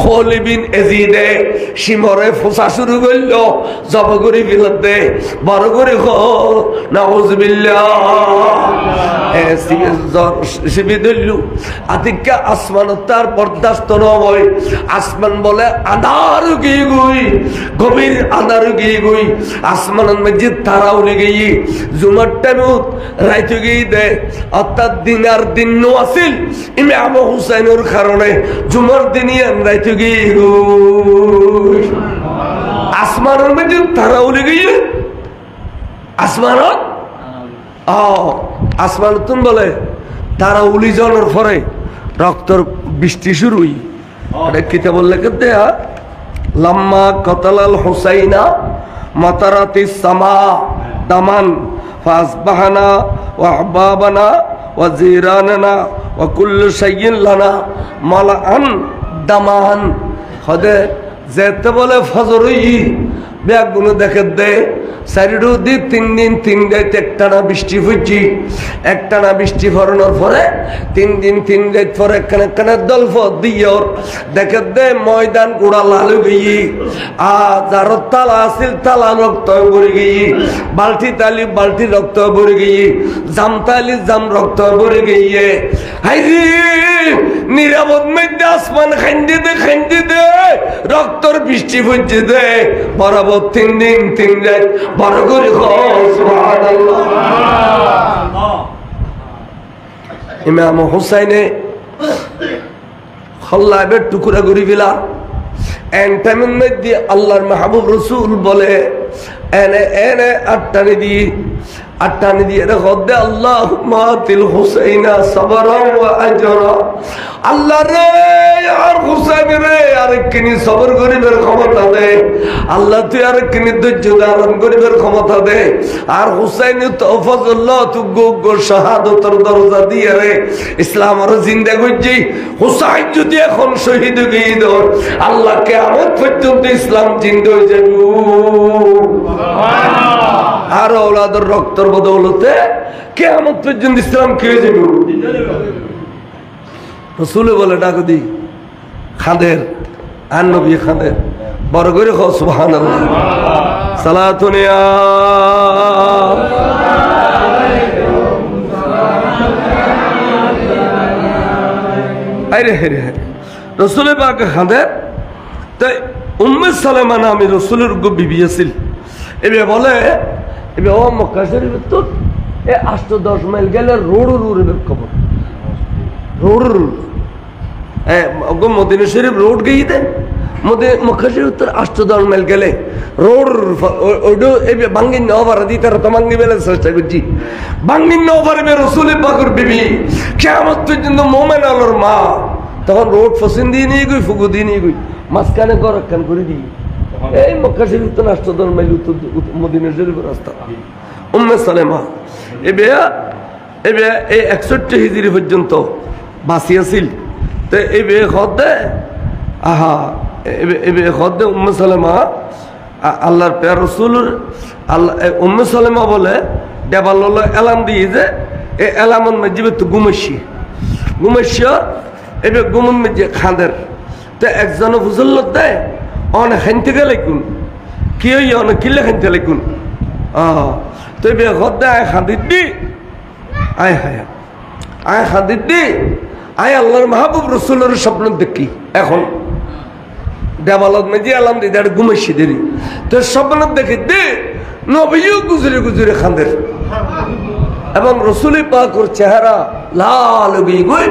[SPEAKER 2] খলিবিন এজিদে সিমরে ফোসা শুরু করল জব করে ফেলত দে বড় করে নাউজুবিল্লাহ সিবি দিল্লু আতিকা আসমান তার বরদাস্ত নয় আসমান বলে আধার গিয়ে গুই গভীর আধার গিয়ে গুই আসমানের মধ্যে তারা উড়ে গিয়ে জুমার টাইমত রাইতে গিয়ে দেয় অর্থাৎ দিন আর দিন নো আসিল ইমাম হুসাইনের কারণে জুমার দিনই রাইতে গিয়ে আসমানের মধ্যে তারা উড়ে গিয়ে আসমানত আসমান তুন বলে তারা উলি জনের পরে রক্তর বৃষ্টি শুরুই কিতাব বললে দেয়া লাম্মা কতালাল হুসাইনা মাতারাতি সামা দামান ফাসবাহানা ওয়া আহবাবানা ওয়া জিরানানা ওয়া কুল্লু শাইইন লানা মালাআন দামান হদে যেতে বলে ফজরই ব্যাগগুলো দেখে দে চারিডু দি 3 দিন 3 রাত একটানা বৃষ্টি হচ্ছে একটানা বৃষ্টি ফরানোর পরে 3 দিন 3 রাত পরে একখানে দল দিয়ে দেখে দে ময়দান গুড়া লালু গিয়ে যার তালা আসিল তালা রক্ত ভরে গিয়ে বালতি তালি বালতি রক্ত ভরে গিয়ে জাম তালি জাম রক্ত ভরে গিয়ে হাইরে নিরাপদ মধ্যে আসমান খান্দি দে রক্তর বৃষ্টি হচ্ছে দে বরাবর 3 দিন 3 রাত বড় করে সুবহানাল্লাহ ইমাম হুসাইনে খল্লাবের টুকরা করে ফেলা এন টাইমের মধ্যে আল্লাহর মাহবুব রসুল বলে এনে এনে আটটানি দিয়ে রেখো দে আল্লাহ মাতিল হুসাইনা সাবরান ওয়া আজরা আল্লাহ রে আর হুসাইন রে আরেকখানি সবর করিবার ক্ষমতা দে আল্লাহ তুই আরেকখানি ধৈর্য ধারণ করিবার ক্ষমতা দে আর হুসাইন তৌফাজুল্লাহ তু গো শাহাদাতের দরজা দিয়ে রে ইসলাম আর জিন্দা করছি হুসাইন যদি এখন শহীদ হয়ে দর আল্লাহ কিয়ামত পর্যন্ত ইসলাম জিন্দা হয়ে যাবে আর ওলাদের রক্তর বদৌলতে কিয়ামত পর্যন্ত ইসলাম কি হয়ে যাবে রসুলে বলে ডাকো দি খাদের আর নবী খাদের বড় করে খাও সুবহানাল্লাহ সালাতুনিয়া আরে হে হে রসুলে পাক খাদের তাই উম্মে সালামা নামে রসুলের বিবি আছিল এবার বলে এবার ও মক্কা শরীফের তো 8-10 মাইল গেলে রোডের খবর মদিনা শরীফ রোড গিয়ে দেন মক্কা শরীফ তোর 8-10 মাইল গেলে রোড ভাঙ্গি নেওয়া দি তারা তো ভাঙ্গি বেলে চেষ্টা করছি ভাঙ্গি নেওয়া পারবে রসুলের পাকুর বিবি কিয়ামত পর্যন্ত মোমেন আলোর মা তখন রোড ফসিন দিয়ে নিয়ে গই ফুগু দিয়ে নিয়ে গই মাঝখানে ঘর একখান করে দিই এই মক্কা শরীফ তো 8-10 মাইল উত্তর মদিনা শরীফের রাস্তা উম্মে সালেমা এবার এই 61 হিজরি পর্যন্ত বাঁচি আছিল তো এই বে খদে খদে উম্মে সালেমা আল্লাহর প্রিয় রাসূল আল্লাহ উম্মে সালেমা বলে দেবাল এলাম দিয়ে যে এই এলামন মসজিদে তো ঘুমাইছি এবার ঘুমন মধ্যে খাঁদের তো একজন ফুজল্লত দেয় অনেক খাইতে গেলে কোন কি অনেক কিলে খাইতে লাগুন তুই বে ঘর আয় খাদির দি আয় হায় আয় খাদির দি আয় আল্লাহর মাহবুব রসুলের স্বপ্ন দেখি এখন দেওয়ালত মেজি আলাম দিদি আর ঘুমাইছি দেরি তোর স্বপ্ন দেখি দে নবীও গুজরে গুজরে খাঁদের এবং রসুলি পাকর চেহারা লাল গিয়ে গুই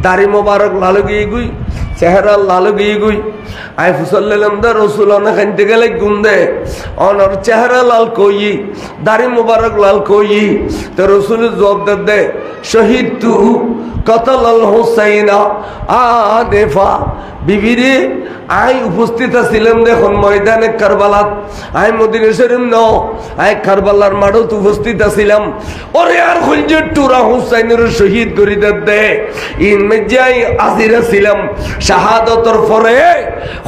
[SPEAKER 2] দাড়ি মোবারক লাল গিয়ে গুই চেহারা লাল গিয়ে গুই আই ফুসল্লাম দা রসুল অনেক খাইতে গেলে গুম দে অনর চেহারা লাল কই দাড়ি মোবারক লাল কই তো রসুল জবাব দে শহীদ তু কতল আল হুসাইনা আদেফা বিবিরে আই উপস্থিত ছিলাম দেখুন ময়দানে কারবালাত আই মদিনা শরীফ ন আই কারবালার মাঠত উপস্থিত ছিলাম ওরে আর হইজে টুরা হুসাইনের শহীদ করি দে ইন মেজাই আজিরা ছিলাম শাহাদাতর পরে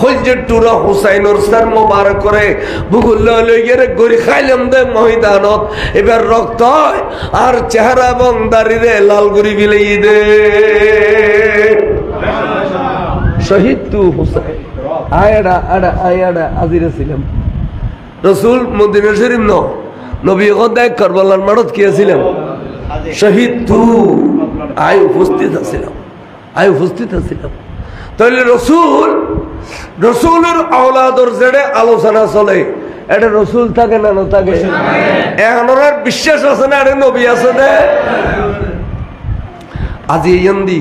[SPEAKER 2] হইজে টুরা হুসাইনের সর মোবারক করে বুকুল লই গেরে গরি খাইলাম দে ময়দানত এবার রক্ত আর চেহারা এবং দাড়িরে লাল গরি বিলাই দে শহীদ তু হুসাইন আয়াডা আডা আয়াডা আজিরা ছিলাম রসুল মদিনা শরীফ ন নবী গদায় কারবালার মাঠত কি ছিলাম শহীদ তু আয় উপস্থিত ছিলাম আয় উপস্থিত ছিলাম তাহলে রসুলের আওলাদর জেড়ে আলোচনা চলে এটা রসুল থাকে না না থাকে এখন ওনার বিশ্বাস আছে না আরে নবী আছে না আজি ইয়ন্দি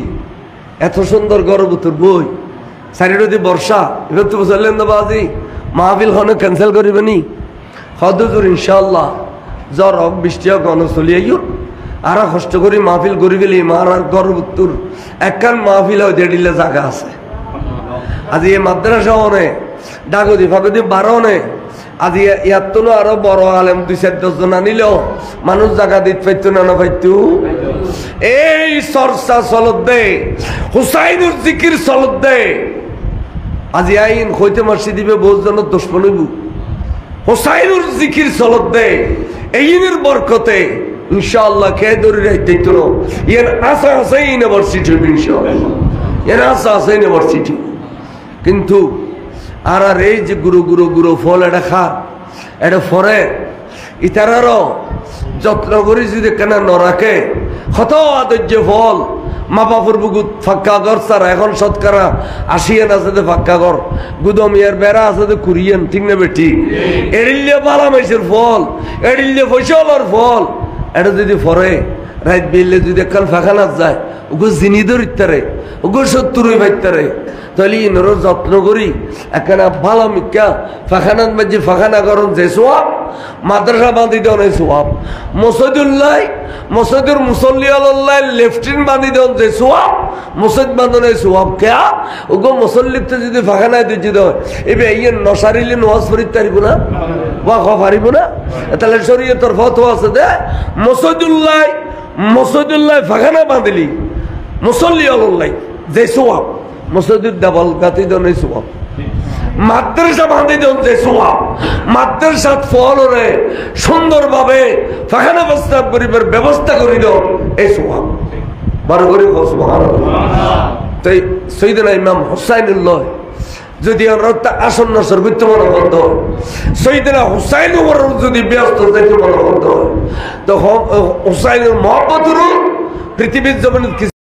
[SPEAKER 2] এত সুন্দর গর্বতর বই চারিটি বর্ষা এবার তো বুঝলেন না বাজি মাহফিল হনে ক্যান্সেল করিবেনি হদুর ইনশাল্লাহ জ্বর হোক বৃষ্টি হোক অন চলিয়াইও আর কষ্ট করি মাহফিল করি গেলি মার গর্বতর একখান মাহফিল দেড়িলে জায়গা আছে আজি এই মাদ্রাসা অনে ডাগদি ফাগদি বারনে আজি ইয়ার তো আরো বড় আলেম 2-4 জন আনিলেও মানুষ জায়গা দিতে পাইতো না পাইতো এই চর্চা চলত দে হুসাইনুর জিকির চলত দে আজি আইন হইতে মারছি দিবে বহুত জনের দোষ বলব হুসাইনুর জিকির চলত দে এইনের বরকতে ইনশাআল্লাহ কে ধরে রাইতে তো ইয়ার আশা আছে ইউনিভার্সিটি ইনশাআল্লাহ ইয়ার আশা আছে ইউনিভার্সিটি কিন্তু আর আর এই যে গুরু গুরু গুরু ফল এটা খা এটা ফরে ইতারারও যত্ন করি যদি কেন নরাকে কত আদর্য ফল মা বাপুর বুকুত ফাঁকা ঘর ছাড়া এখন শতকরা 80 আছে ফাঁকা ঘর গুদমিয়ার বেড়া আছে কুরিয়ান ঠিক না বেটি এড়িল্লে বালা মেসের ফল এড়িল্লে ফসলের ফল এটা যদি ফরে রাত বিললে যদি কাল ফাঁকানা যায় ওগো জিনি ধরিতারে ওগো 70 ভাইতারে তাহলে ইনর যত্ন করি একখানা ভালো মিকা ফাঁকানাত মাঝে ফাঁকানা করুন যে সোয়াব মাদ্রাসা বাঁধি দেন এই সোয়াব মসজিদুর মুসল্লি আল্লাহ লেফটিন বাঁধি দেন যে সোয়াব মসজিদ বাঁধন এই সোয়াব কেয়া ওগো মুসল্লিতে যদি ফাঁকানায় দিচ্ছি দেয় এবার ইয়ে নসারিলে নোয়াজ ফরিদ পারিব না ওয়া পারিব না তাহলে শরীয়তের ফতোয়া আছে দে মসজিদুল্লাহ ফাঁকানা বাঁধিলি মুসল্লি আল্লাহ যে সোয়াব মসজিদের দেওয়াল গাতি দেন এই সোয়াব মাদ্রাসা বাঁধি দেন যে সোয়াব মাদ্রাসাত ফল রে সুন্দরভাবে ফাঁকানা প্রস্তাব করিবার ব্যবস্থা করি দেন এই সোয়াব বারো করে তাই সৈয়দনা ইমাম হুসাইনুল্লাহ যদি আমরা আসন্ন সর্বোচ্চ মনোবদ্ধ সৈয়দনা হুসাইন যদি ব্যস্ত যাইতে মনোবদ্ধ তখন হুসাইনের মহব্বতেরও পৃথিবীর জমিন